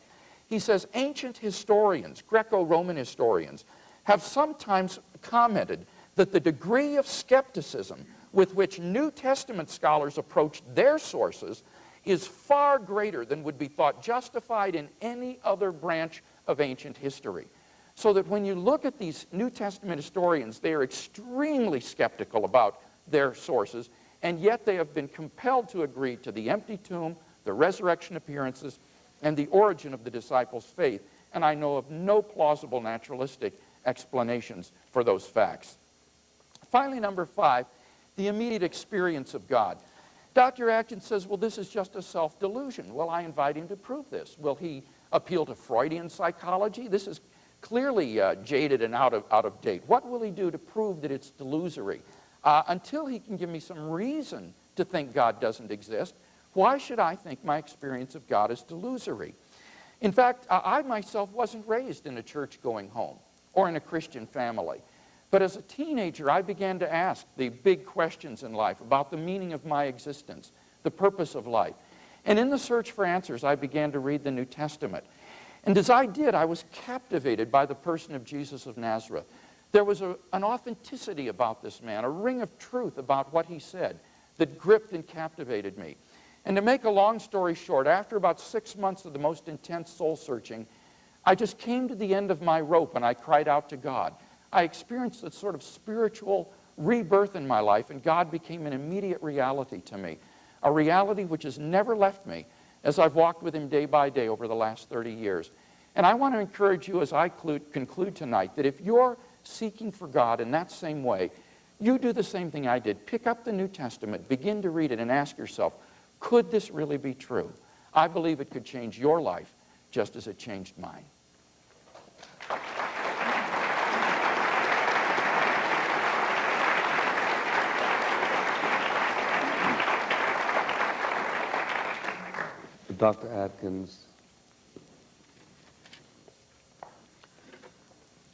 He says, ancient historians, Greco-Roman historians, have sometimes commented that the degree of skepticism with which New Testament scholars approach their sources is far greater than would be thought justified in any other branch of ancient history. So that when you look at these New Testament historians, they are extremely skeptical about their sources, and yet they have been compelled to agree to the empty tomb, the resurrection appearances, and the origin of the disciples' faith. And I know of no plausible naturalistic explanations for those facts. Finally, number 5, the immediate experience of God. Dr. Atkins says, well, this is just a self-delusion. Well, I invite him to prove this. Will he appeal to Freudian psychology? This is clearly jaded and out of date. What will he do to prove that it's delusory? Until he can give me some reason to think God doesn't exist, why should I think my experience of God is delusory? In fact, I myself wasn't raised in a church-going home or in a Christian family. But as a teenager, I began to ask the big questions in life about the meaning of my existence, the purpose of life. And in the search for answers, I began to read the New Testament. And as I did, I was captivated by the person of Jesus of Nazareth. There was an authenticity about this man, a ring of truth about what he said that gripped and captivated me. And to make a long story short, after about 6 months of the most intense soul-searching, I just came to the end of my rope and I cried out to God. I experienced a sort of spiritual rebirth in my life, and God became an immediate reality to me, a reality which has never left me as I've walked with him day by day over the last 30 years. And I want to encourage you as I conclude tonight that if you're seeking for God in that same way, you do the same thing I did. Pick up the New Testament, begin to read it, and ask yourself, could this really be true? I believe it could change your life just as it changed mine. Dr. Atkins.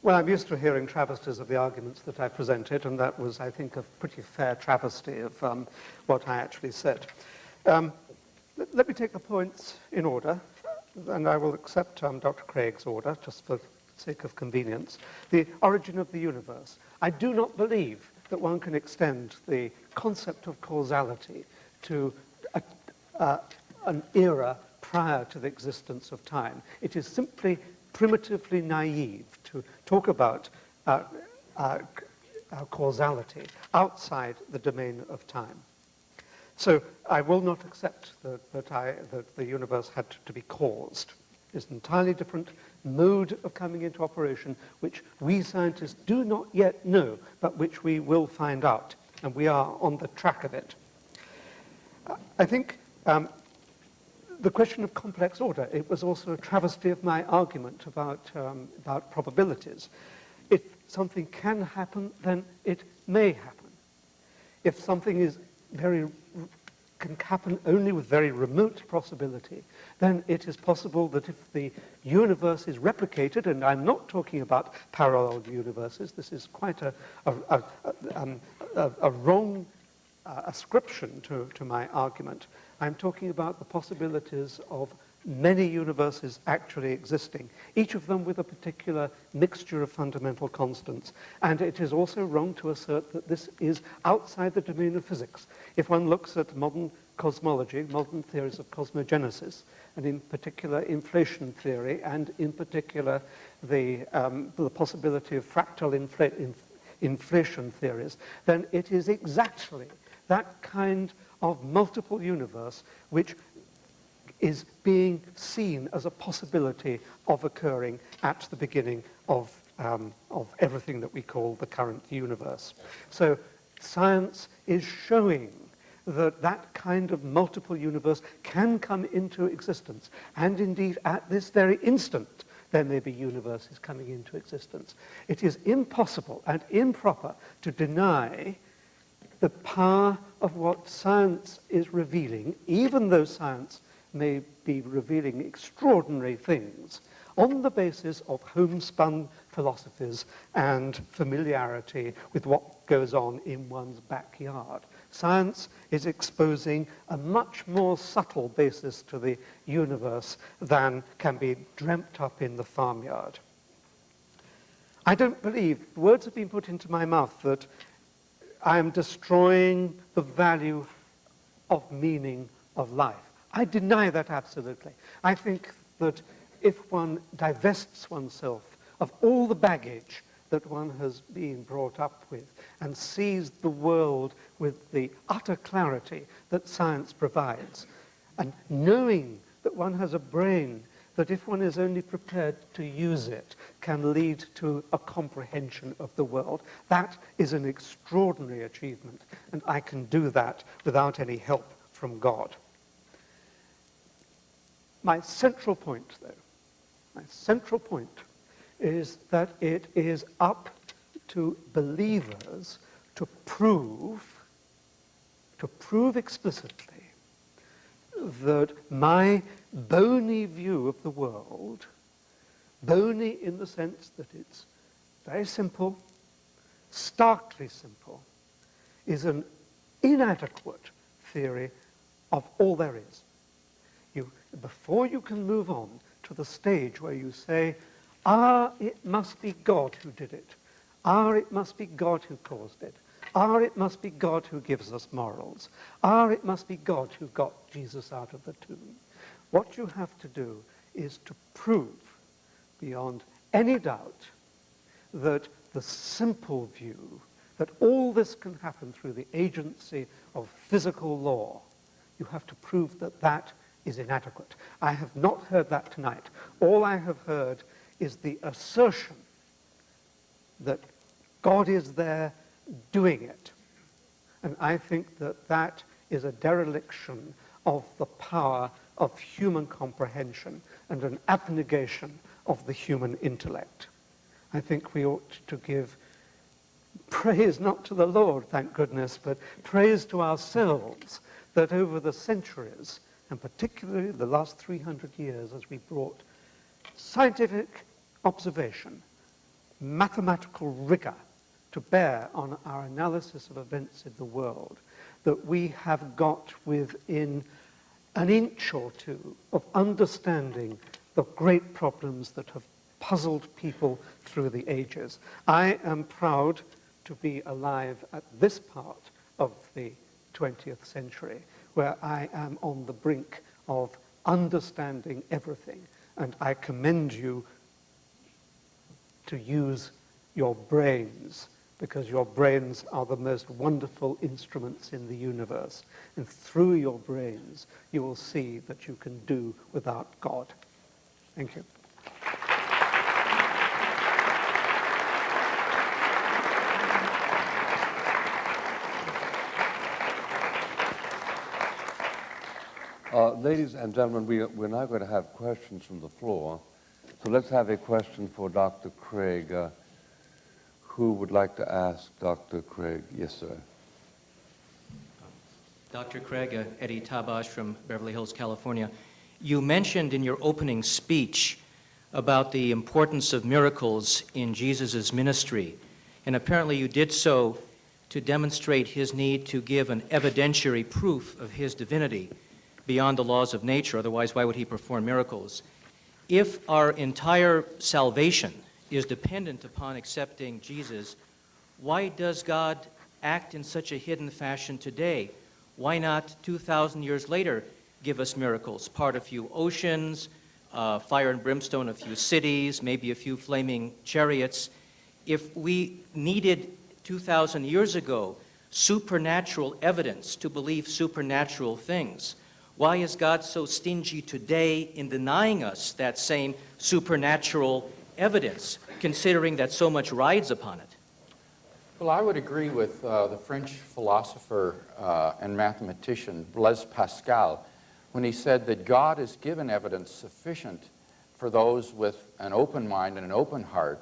Well, I'm used to hearing travesties of the arguments that I presented, and that was, I think, a pretty fair travesty of what I actually said. Let me take the points in order, and I will accept Dr. Craig's order, just for the sake of convenience. The origin of the universe. I do not believe that one can extend the concept of causality to an era prior to the existence of time. It is simply primitively naive to talk about causality outside the domain of time. So I will not accept that the universe had to be caused. It's an entirely different mode of coming into operation, which we scientists do not yet know, but which we will find out, and we are on the track of it. I think the question of complex order, it was also a travesty of my argument about probabilities. If something can happen, then it may happen. If something can happen only with very remote possibility, then it is possible that if the universe is replicated, and I'm not talking about parallel universes, this is quite a wrong ascription to my argument. I'm talking about the possibilities of many universes actually existing, each of them with a particular mixture of fundamental constants. And it is also wrong to assert that this is outside the domain of physics. If one looks at modern cosmology, modern theories of cosmogenesis, and in particular inflation theory, and in particular the possibility of fractal inflation theories, then it is exactly that kind of multiple universe which is being seen as a possibility of occurring at the beginning of everything that we call the current universe. So science is showing that that kind of multiple universe can come into existence. And indeed, at this very instant, there may be universes coming into existence. It is impossible and improper to deny the power of what science is revealing, even though science may be revealing extraordinary things, on the basis of homespun philosophies and familiarity with what goes on in one's backyard. Science is exposing a much more subtle basis to the universe than can be dreamt up in the farmyard. I don't believe, words have been put into my mouth that I am destroying the value of meaning of life. I deny that absolutely. I think that if one divests oneself of all the baggage that one has been brought up with and sees the world with the utter clarity that science provides, and knowing that one has a brain that if one is only prepared to use it can lead to a comprehension of the world, that is an extraordinary achievement, and I can do that without any help from God. My central point, though, is that it is up to believers to prove explicitly that my bony view of the world, bony in the sense that it's very simple, starkly simple, is an inadequate theory of all there is. Before you can move on to the stage where you say, it must be God who did it. It must be God who caused it. It must be God who gives us morals. It must be God who got Jesus out of the tomb. What you have to do is to prove beyond any doubt that the simple view that all this can happen through the agency of physical law, you have to prove that that is inadequate. I have not heard that tonight. All I have heard is the assertion that God is there doing it. And I think that that is a dereliction of the power of human comprehension and an abnegation of the human intellect. I think we ought to give praise not to the Lord, thank goodness, but praise to ourselves that over the centuries, and particularly the last 300 years, as we brought scientific observation, mathematical rigor to bear on our analysis of events in the world, that we have got within an inch or two of understanding the great problems that have puzzled people through the ages. I am proud to be alive at this part of the 20th century, where I am on the brink of understanding everything. And I commend you to use your brains, because your brains are the most wonderful instruments in the universe. And through your brains, you will see that you can do without God. Thank you. Ladies and gentlemen, we're now going to have questions from the floor. So let's have a question for Dr. Craig. Who would like to ask Dr. Craig? Yes, sir. Dr. Craig, Eddie Tabash from Beverly Hills, California. You mentioned in your opening speech about the importance of miracles in Jesus' ministry, and apparently you did so to demonstrate his need to give an evidentiary proof of his divinity. beyond the laws of nature, otherwise why would he perform miracles? If our entire salvation is dependent upon accepting Jesus, why does God act in such a hidden fashion today? Why not 2,000 years later give us miracles? Part a few oceans, fire and brimstone a few cities, maybe a few flaming chariots. If we needed 2,000 years ago supernatural evidence to believe supernatural things, why is God so stingy today in denying us that same supernatural evidence, considering that so much rides upon it? Well, I would agree with the French philosopher and mathematician Blaise Pascal when he said that God has given evidence sufficient for those with an open mind and an open heart,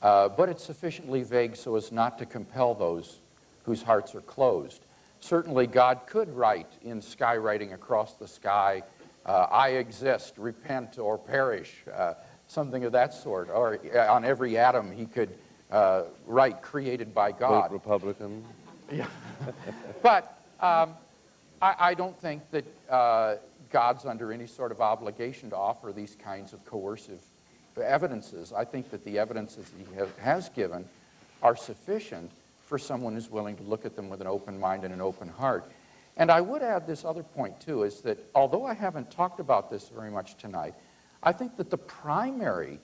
but it's sufficiently vague so as not to compel those whose hearts are closed. Certainly, God could write in skywriting across the sky, I exist, repent or perish, something of that sort. Or on every atom he could write, created by God. Vote Republican. Yeah. But I don't think that God's under any sort of obligation to offer these kinds of coercive evidences. I think that the evidences he has given are sufficient for someone who's willing to look at them with an open mind and an open heart. And I would add this other point, too, is that although I haven't talked about this very much tonight, I think that the primary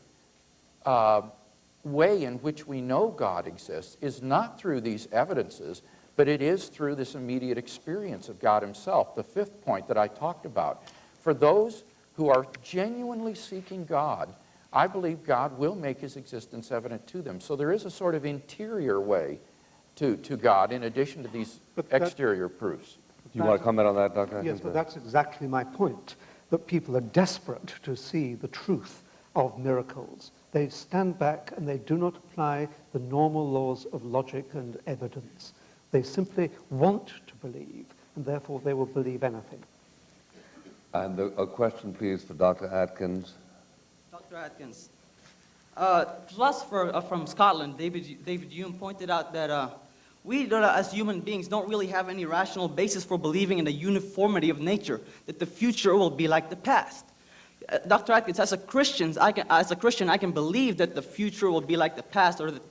way in which we know God exists is not through these evidences, but it is through this immediate experience of God himself, the fifth point that I talked about. For those who are genuinely seeking God, I believe God will make his existence evident to them. So there is a sort of interior way to God in addition to these exterior proofs. Do you want to comment on that, Dr. Yes, Atkins? but that's exactly my point, that people are desperate to see the truth of miracles. They stand back and they do not apply the normal laws of logic and evidence. They simply want to believe, and therefore they will believe anything. And a question, please, for Dr. Atkins. Dr. Atkins, philosopher from Scotland, David Hume, pointed out that we, as human beings, don't really have any rational basis for believing in the uniformity of nature, that the future will be like the past. Dr. Atkins, as a Christian, I can believe that the future will be like the past, or that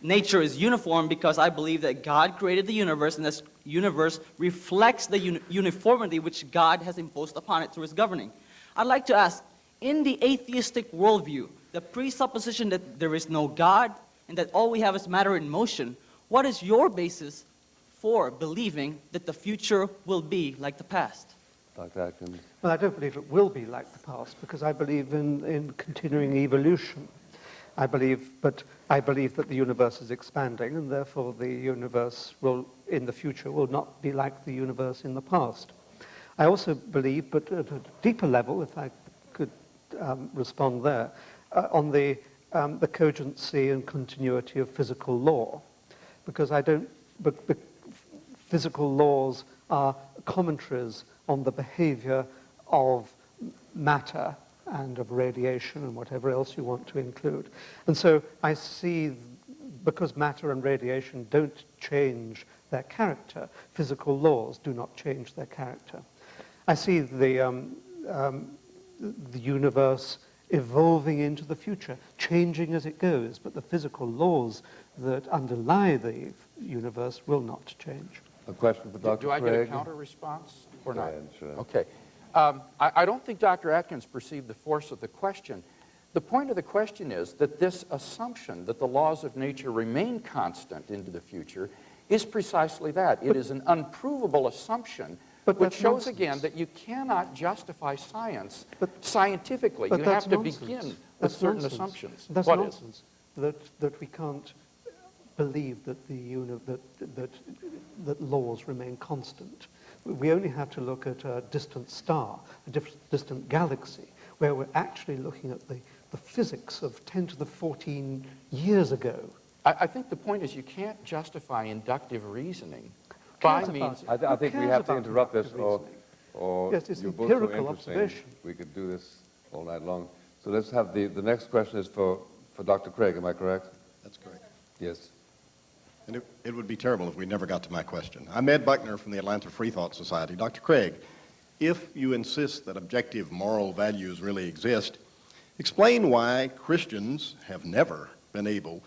nature is uniform, because I believe that God created the universe, and this universe reflects the uniformity which God has imposed upon it through his governing. I'd like to ask, in the atheistic worldview, the presupposition that there is no God and that all we have is matter in motion, what is your basis for believing that the future will be like the past? Dr. Atkins. Well, I don't believe it will be like the past, because I believe in continuing evolution. I believe that the universe is expanding, and therefore the universe will, in the future, will not be like the universe in the past. I also believe, but at a deeper level, if I could respond there, on the cogency and continuity of physical law, because physical laws are commentaries on the behavior of matter and of radiation and whatever else you want to include. And so I see, because matter and radiation don't change their character, physical laws do not change their character. I see the universe evolving into the future, changing as it goes, but the physical laws that underlie the universe will not change. A question for Dr. Do I Craig? get a counter response or Go not? ahead, sure. Okay. I don't think Dr. Atkins perceived the force of the question. The point of the question is that this assumption that the laws of nature remain constant into the future is precisely that. It is an unprovable assumption, which shows again that you cannot justify science scientifically. You have to begin with certain assumptions. That's What nonsense. That we can't believe that that laws remain constant. We only have to look at a distant star, a distant galaxy, where we're actually looking at the physics of 10 to the 14 years ago. I think the point is you can't justify inductive reasoning by means... I think we have to interrupt this, or yes, it's you're both so empirical interesting. observation. We could do this all night long. So let's have the next question is for Dr. Craig, am I correct? That's correct. Yes. And it would be terrible if we never got to my question. I'm Ed Buckner from the Atlanta Free Thought Society. Dr. Craig, if you insist that objective moral values really exist, explain why Christians have never been able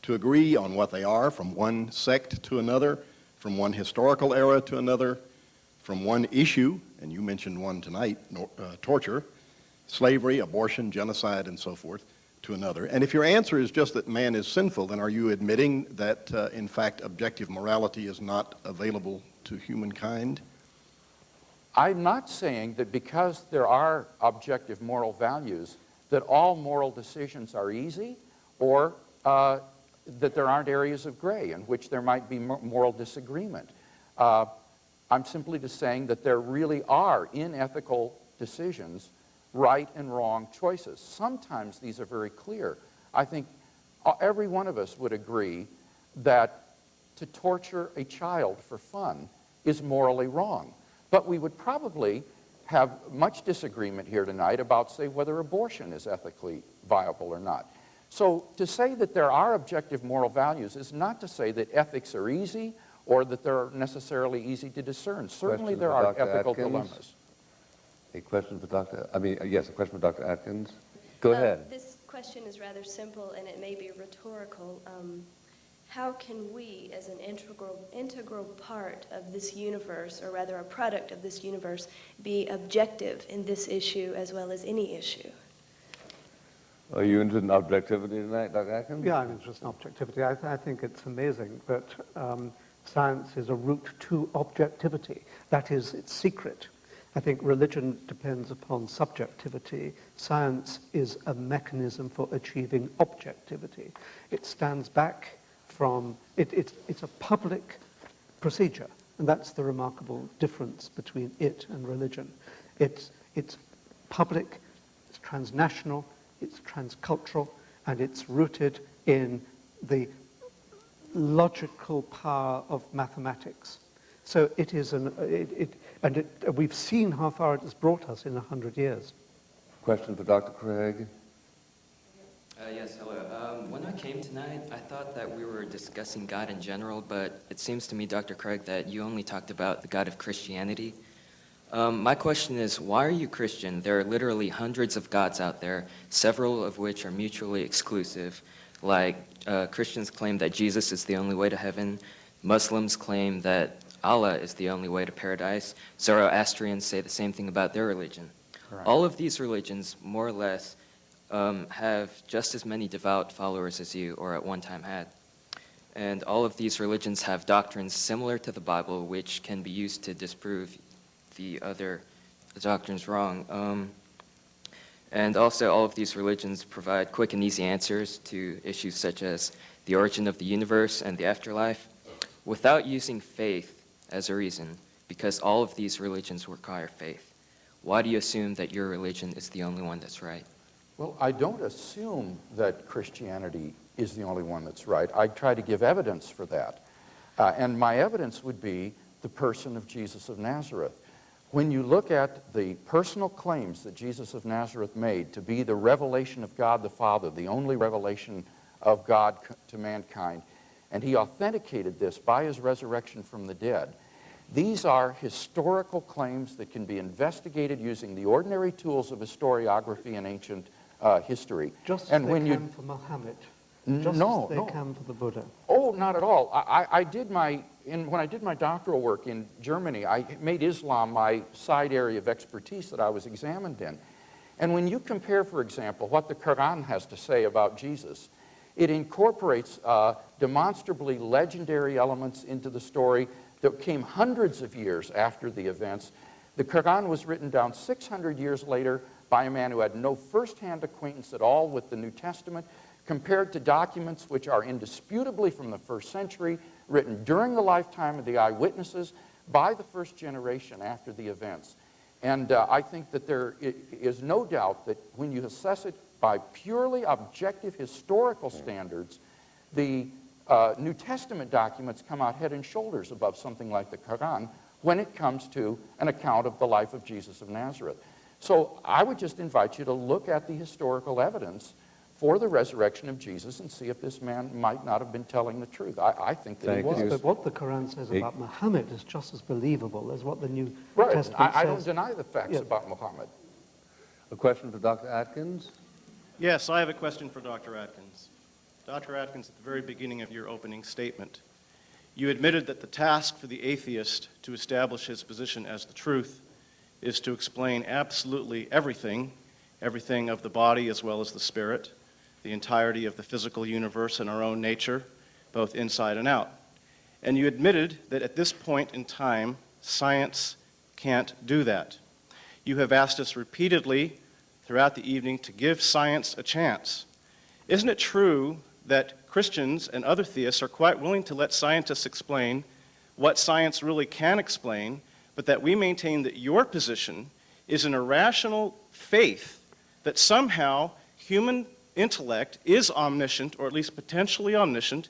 to agree on what they are from one sect to another, from one historical era to another, from one issue, and you mentioned one tonight, torture, slavery, abortion, genocide, and so forth, to another. And if your answer is just that man is sinful, then are you admitting that, in fact, objective morality is not available to humankind? I'm not saying that because there are objective moral values that all moral decisions are easy, or that there aren't areas of gray in which there might be moral disagreement. I'm simply just saying that there really are, in ethical decisions, right and wrong choices. Sometimes these are very clear. I think every one of us would agree that to torture a child for fun is morally wrong. But we would probably have much disagreement here tonight about, say, whether abortion is ethically viable or not. So to say that there are objective moral values is not to say that ethics are easy or that they're necessarily easy to discern. Certainly there are ethical dilemmas. A question for yes, a question for Dr. Atkins. Go ahead. This question is rather simple, and it may be rhetorical. How can we, as an integral part of this universe, or rather a product of this universe, be objective in this issue as well as any issue? Are you interested in objectivity tonight, Dr. Atkins? Yeah, I'm interested in objectivity. I think it's amazing that science is a route to objectivity. That is its secret. I think religion depends upon subjectivity. Science is a mechanism for achieving objectivity. It stands back from, it's a public procedure, and that's the remarkable difference between it and religion. It's public, it's transnational, it's transcultural, and it's rooted in the logical power of mathematics. So it is we've seen how far it has brought us in 100 years. Question for Dr. Craig. Yes, hello. When I came tonight, I thought that we were discussing God in general, but it seems to me, Dr. Craig, that you only talked about the God of Christianity. My question is, why are you Christian? There are literally hundreds of gods out there, several of which are mutually exclusive. Like, Christians claim that Jesus is the only way to heaven. Muslims claim that Allah is the only way to paradise. Zoroastrians say the same thing about their religion. Correct. All of these religions, more or less, have just as many devout followers as you, or at one time had. And all of these religions have doctrines similar to the Bible, which can be used to disprove the other doctrines wrong. And also, all of these religions provide quick and easy answers to issues such as the origin of the universe and the afterlife, without using faith as a reason, because all of these religions require faith. Why do you assume that your religion is the only one that's right? Well, I don't assume that Christianity is the only one that's right. I try to give evidence for that. And my evidence would be the person of Jesus of Nazareth. When you look at the personal claims that Jesus of Nazareth made to be the revelation of God the Father, the only revelation of God to mankind, and he authenticated this by his resurrection from the dead, these are historical claims that can be investigated using the ordinary tools of historiography and ancient history. Just and as when they can for Muhammad. Just as they can for the Buddha. Oh, not at all. When I did my doctoral work in Germany, I made Islam my side area of expertise that I was examined in. And when you compare, for example, what the Quran has to say about Jesus, it incorporates demonstrably legendary elements into the story that came hundreds of years after the events. The Quran was written down 600 years later by a man who had no first-hand acquaintance at all with the New Testament, compared to documents which are indisputably from the first century, written during the lifetime of the eyewitnesses by the first generation after the events. And I think that there is no doubt that when you assess it by purely objective historical standards, the New Testament documents come out head and shoulders above something like the Quran when it comes to an account of the life of Jesus of Nazareth. So I would just invite you to look at the historical evidence for the resurrection of Jesus and see if this man might not have been telling the truth. I think that he Thank was. you. But what the Quran says about Muhammad is just as believable as what the New Right. Testament I don't says. deny the facts Yeah. about Muhammad. A question for Dr. Atkins? Yes, I have a question for Dr. Atkins. Dr. Atkins, at the very beginning of your opening statement, you admitted that the task for the atheist to establish his position as the truth is to explain absolutely everything, everything of the body as well as the spirit, the entirety of the physical universe and our own nature, both inside and out. And you admitted that at this point in time, science can't do that. You have asked us repeatedly throughout the evening to give science a chance. Isn't it true that Christians and other theists are quite willing to let scientists explain what science really can explain, but that we maintain that your position is an irrational faith that somehow human intellect is omniscient, or at least potentially omniscient,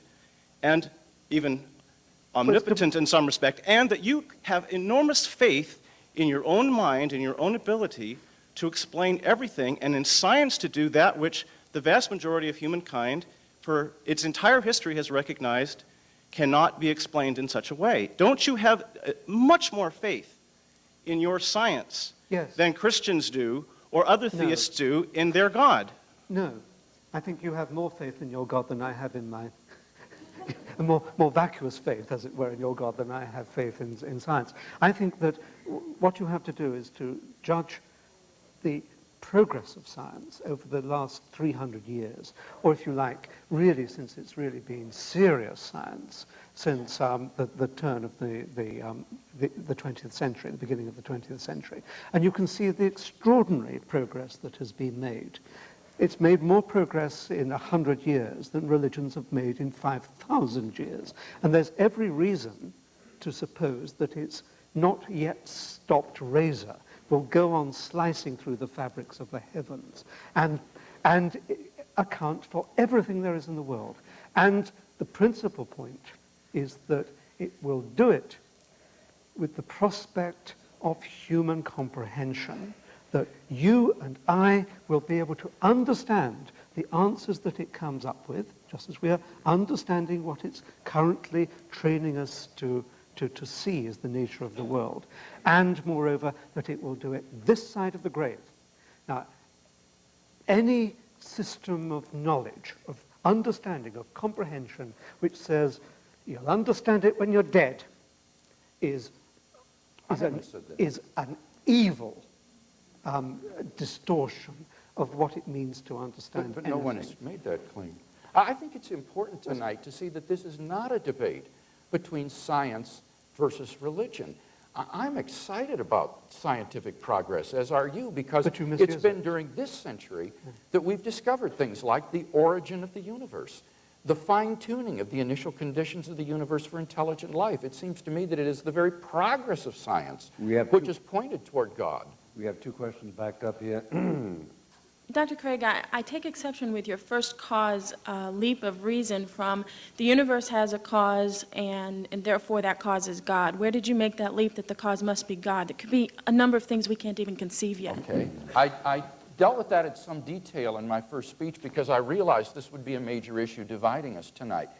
and even omnipotent in some respect, and that you have enormous faith in your own mind and your own ability to explain everything, and in science to do that which the vast majority of humankind for its entire history has recognized cannot be explained in such a way. Don't you have much more faith in your science than Christians do or other theists do in their God? No. I think you have more faith in your God than I have in my... a more vacuous faith, as it were, in your God than I have faith in science. I think that what you have to do is to judge the progress of science over the last 300 years, or if you like, really since it's really been serious science since the turn of the 20th century, the beginning of the 20th century. And you can see the extraordinary progress that has been made. It's made more progress in 100 years than religions have made in 5,000 years. And there's every reason to suppose that it's not yet stopped razor will go on slicing through the fabrics of the heavens and account for everything there is in the world. And the principal point is that it will do it with the prospect of human comprehension, that you and I will be able to understand the answers that it comes up with, just as we are understanding what it's currently training us to see as the nature of the world. And moreover, that it will do it this side of the grave. Now, any system of knowledge, of understanding, of comprehension, which says you'll understand it when you're dead, is an evil distortion of what it means to understand But no one has made that claim. I think it's important tonight to see that this is not a debate between science versus religion. I'm excited about scientific progress, as are you, because it's been during this century that we've discovered things like the origin of the universe, the fine-tuning of the initial conditions of the universe for intelligent life. It seems to me that it is the very progress of science which is pointed toward God. We have two questions backed up here. Dr. Craig, I take exception with your first cause leap of reason from the universe has a cause and therefore that cause is God. Where did you make that leap that the cause must be God? There could be a number of things we can't even conceive yet. Okay. I dealt with that in some detail in my first speech because I realized this would be a major issue dividing us tonight.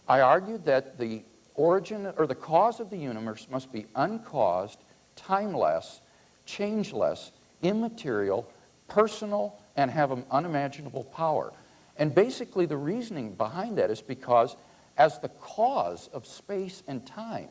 I argued that the origin or the cause of the universe must be uncaused, timeless, changeless, immaterial, personal, and have an unimaginable power. And basically the reasoning behind that is because as the cause of space and time,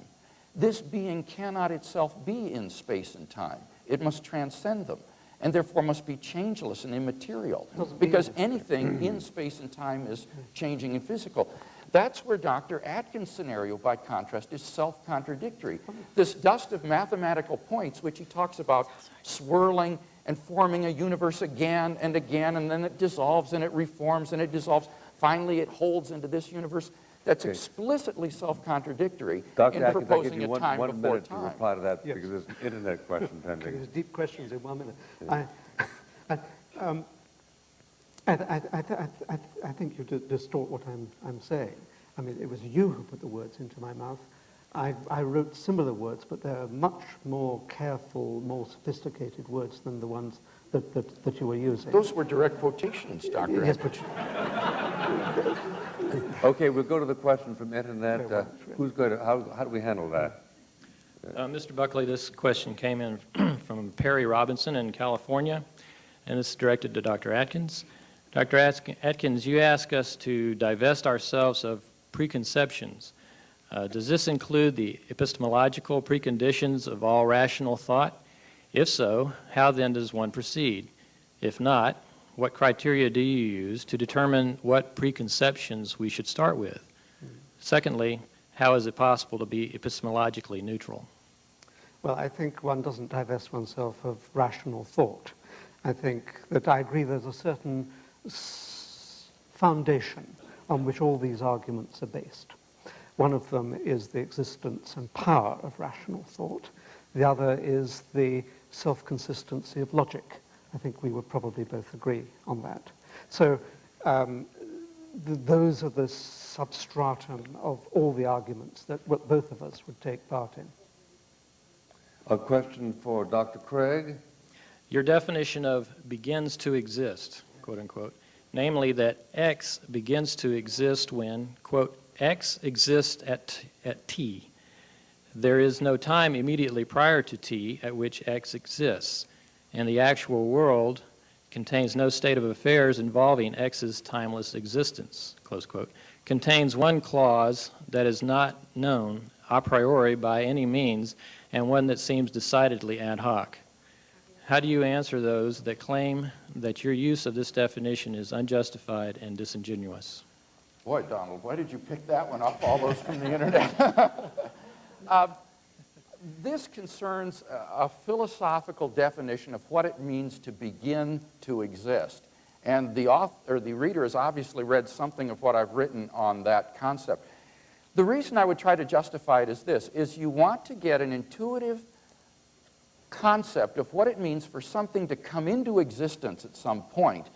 this being cannot itself be in space and time. It must transcend them, and therefore must be changeless and immaterial, because anything in space and time is changing and physical. That's where Dr. Atkins' scenario, by contrast, is self-contradictory. This dust of mathematical points, which he talks about swirling and forming a universe again and again, and then it dissolves and it reforms and it dissolves. Finally, it holds into this universe. That's explicitly self-contradictory in proposing a time before time. One minute to reply to that because there's an internet question pending. There's deep questions in 1 minute. I think you distort what I'm saying. I mean, it was you who put the words into my mouth. I wrote similar words, but they're much more careful, more sophisticated words than the ones that you were using. Those were direct quotations, Dr. Yes, Atkins. but Okay, we'll go to the question from internet. Who's going to, how do we handle that? Mr. Buckley, this question came in from Perry Robinson in California, and this is directed to Dr. Atkins. Dr. Atkins, you ask us to divest ourselves of preconceptions. Does this include the epistemological preconditions of all rational thought? If so, how then does one proceed? If not, what criteria do you use to determine what preconceptions we should start with? Secondly, how is it possible to be epistemologically neutral? Well, I think one doesn't divest oneself of rational thought. I think that I agree there's a certain foundation on which all these arguments are based. One of them is the existence and power of rational thought. The other is the self-consistency of logic. I think we would probably both agree on that. So those are the substratum of all the arguments that both of us would take part in. A question for Dr. Craig. Your definition of begins to exist, quote unquote, namely that X begins to exist when, quote, X exists at T. There is no time immediately prior to T at which X exists, and the actual world contains no state of affairs involving X's timeless existence, close quote, contains one clause that is not known a priori by any means, and one that seems decidedly ad hoc. How do you answer those that claim that your use of this definition is unjustified and disingenuous? Boy, Donald, why did you pick that one off all those from the internet? This concerns a philosophical definition of what it means to begin to exist. And the author, or the reader has obviously read something of what I've written on that concept. The reason I would try to justify it is this, is you want to get an intuitive concept of what it means for something to come into existence at some point,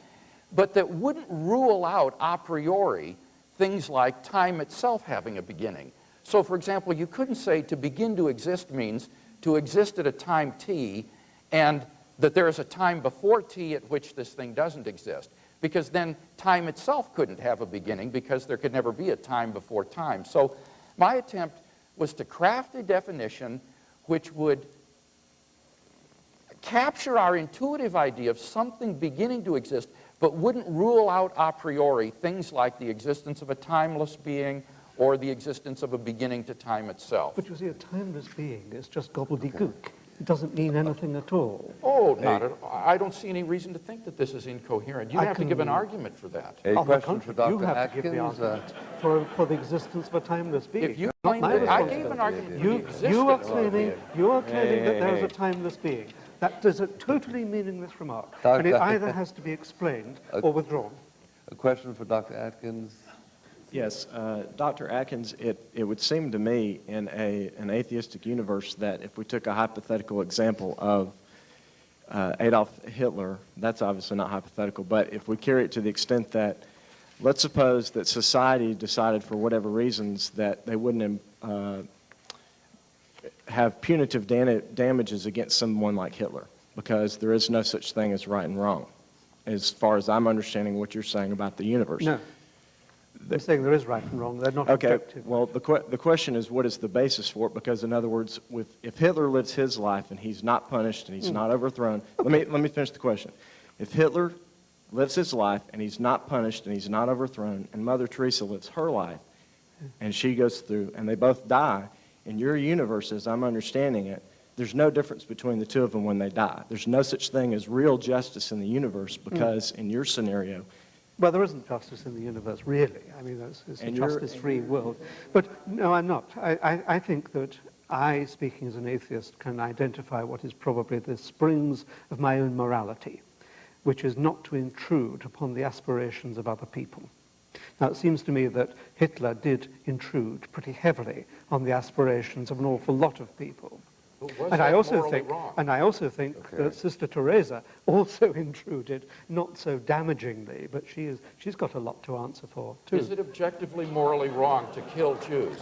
but that wouldn't rule out a priori things like time itself having a beginning. So, for example, you couldn't say to begin to exist means to exist at a time t, and that there is a time before t at which this thing doesn't exist, because then time itself couldn't have a beginning, because there could never be a time before time. So my attempt was to craft a definition which would capture our intuitive idea of something beginning to exist, but wouldn't rule out a priori things like the existence of a timeless being or the existence of a beginning to time itself. But you see, a timeless being is just gobbledygook. It doesn't mean anything at all. Oh, not at all. I don't see any reason to think that this is incoherent. You have to give an argument for that. A question for Dr. You have Atkins. to give the argument for the existence of a timeless being. If you Not claim my that, I gave an argument for the existence. You are claiming that there is a timeless being. That is a totally meaningless remark, and it either has to be explained or withdrawn. A question for Dr. Atkins. Yes, Dr. Atkins, it would seem to me in an atheistic universe that if we took a hypothetical example of Adolf Hitler, that's obviously not hypothetical, but if we carry it to the extent that, let's suppose that society decided for whatever reasons that they wouldn't have punitive damages against someone like Hitler, because there is no such thing as right and wrong, as far as I'm understanding what you're saying about the universe. No. I'm saying there is right and wrong. They're not okay. objective. Well, the question is, what is the basis for it? Because, in other words, if Hitler lives his life and he's not punished and he's not overthrown, okay. let me finish the question. If Hitler lives his life and he's not punished and he's not overthrown, and Mother Teresa lives her life and she goes through and they both die, in your universe, as I'm understanding it, there's no difference between the two of them when they die. There's no such thing as real justice in the universe because, in your scenario, well, there isn't justice in the universe, really. I mean, it's a justice-free world. But no, I'm not. I think that I, speaking as an atheist, can identify what is probably the springs of my own morality, which is not to intrude upon the aspirations of other people. Now, it seems to me that Hitler did intrude pretty heavily on the aspirations of an awful lot of people. And I also think that Sister Teresa also intruded, not so damagingly, but she's got a lot to answer for, too. Is it objectively morally wrong to kill Jews?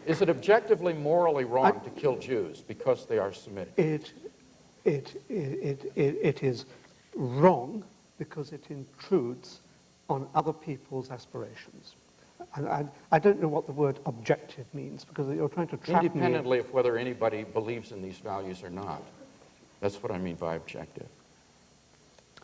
Is it objectively morally wrong to kill Jews because they are Semitic? It is wrong because it intrudes on other people's aspirations. And I don't know what the word objective means, because you're trying to trap me. Independently of whether anybody believes in these values or not. That's what I mean by objective.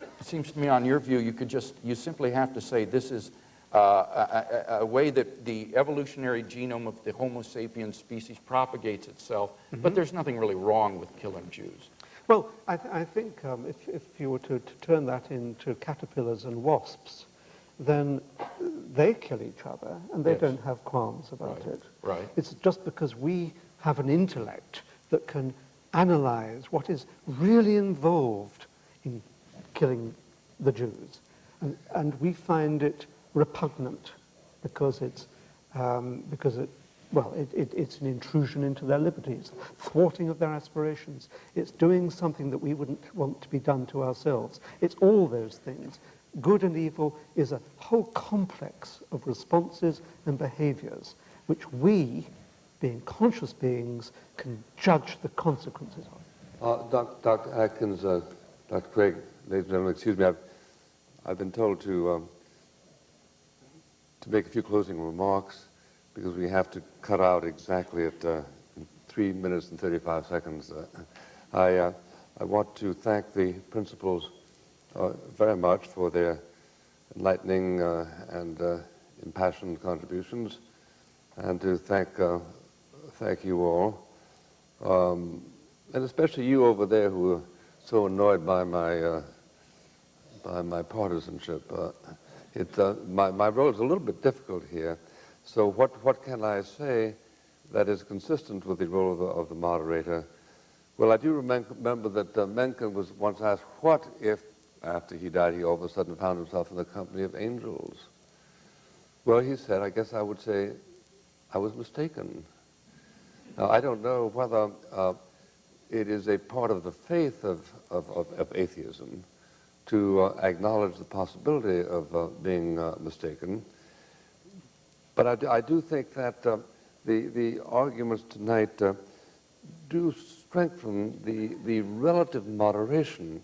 It seems to me, on your view, you simply have to say this is a way that the evolutionary genome of the Homo sapiens species propagates itself, but there's nothing really wrong with killing Jews. Well, I think if you were to turn that into caterpillars and wasps, then they kill each other and they don't have qualms about it. Right. It's just because we have an intellect that can analyze what is really involved in killing the Jews. And we find it repugnant because it's an intrusion into their liberties, thwarting of their aspirations. It's doing something that we wouldn't want to be done to ourselves. It's all those things. Good and evil is a whole complex of responses and behaviors which we, being conscious beings, can judge the consequences of. Dr. Atkins, Dr. Craig, ladies and gentlemen, excuse me, I've been told to make a few closing remarks because we have to cut out exactly at 3 minutes and 35 seconds. I want to thank the principals very much for their enlightening and impassioned contributions, and to thank you all, and especially you over there who are so annoyed by my partisanship. My role is a little bit difficult here, so what can I say that is consistent with the role of the moderator? Well, I do remember that Mencken was once asked, what if after he died, he all of a sudden found himself in the company of angels? Well, he said, I guess I would say, I was mistaken. Now, I don't know whether it is a part of the faith of atheism to acknowledge the possibility of being mistaken. But I do think that the arguments tonight do strengthen the relative moderation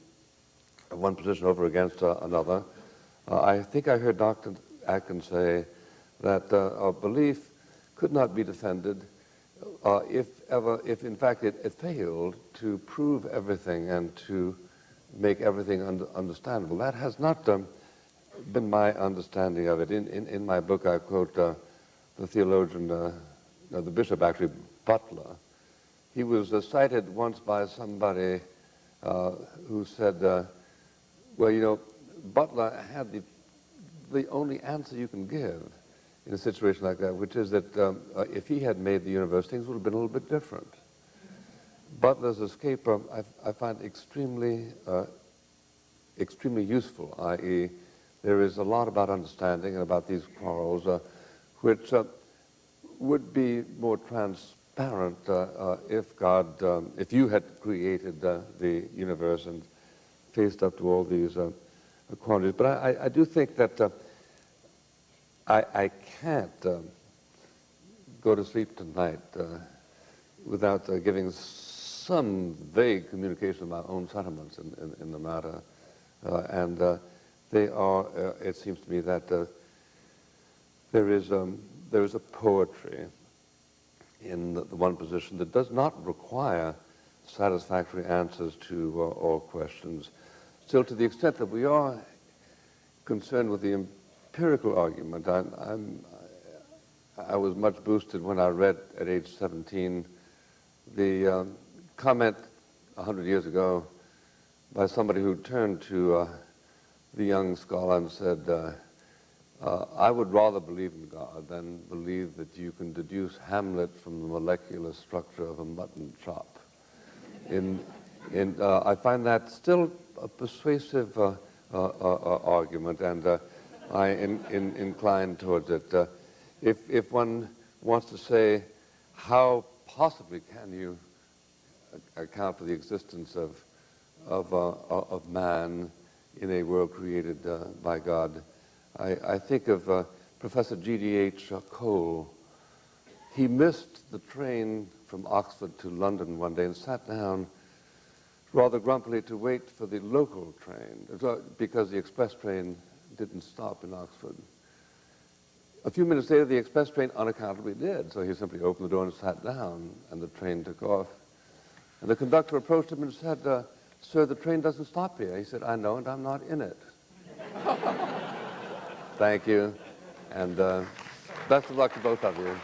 of one position over against another. I think I heard Dr. Atkins say that a belief could not be defended if in fact it failed to prove everything and to make everything understandable. That has not been my understanding of it. In my book, I quote the theologian, the bishop actually, Butler. He was cited once by somebody who said, well, you know, Butler had the only answer you can give in a situation like that, which is that if he had made the universe, things would have been a little bit different. Butler's escape, I find extremely useful, i.e., there is a lot about understanding and about these quarrels, which would be more transparent if you had created the universe and faced up to all these quantities. But I do think that I can't go to sleep tonight without giving some vague communication of my own sentiments in the matter. And they are, it seems to me that there is a poetry in the one position that does not require satisfactory answers to all questions. Still, to the extent that we are concerned with the empirical argument, I was much boosted when I read at age 17 the comment 100 years ago by somebody who turned to the young scholar and said, I would rather believe in God than believe that you can deduce Hamlet from the molecular structure of a mutton chop. I find that still a persuasive argument, and I incline towards it. If one wants to say, how possibly can you account for the existence of man in a world created by God, I think of Professor G.D.H. Cole. he missed the train from Oxford to London one day and sat down rather grumpily to wait for the local train, because the express train didn't stop in Oxford. A few minutes later, the express train unaccountably did, so he simply opened the door and sat down, and the train took off. And the conductor approached him and said, "Sir, the train doesn't stop here." He said, "I know, and I'm not in it." Thank you, and best of luck to both of you.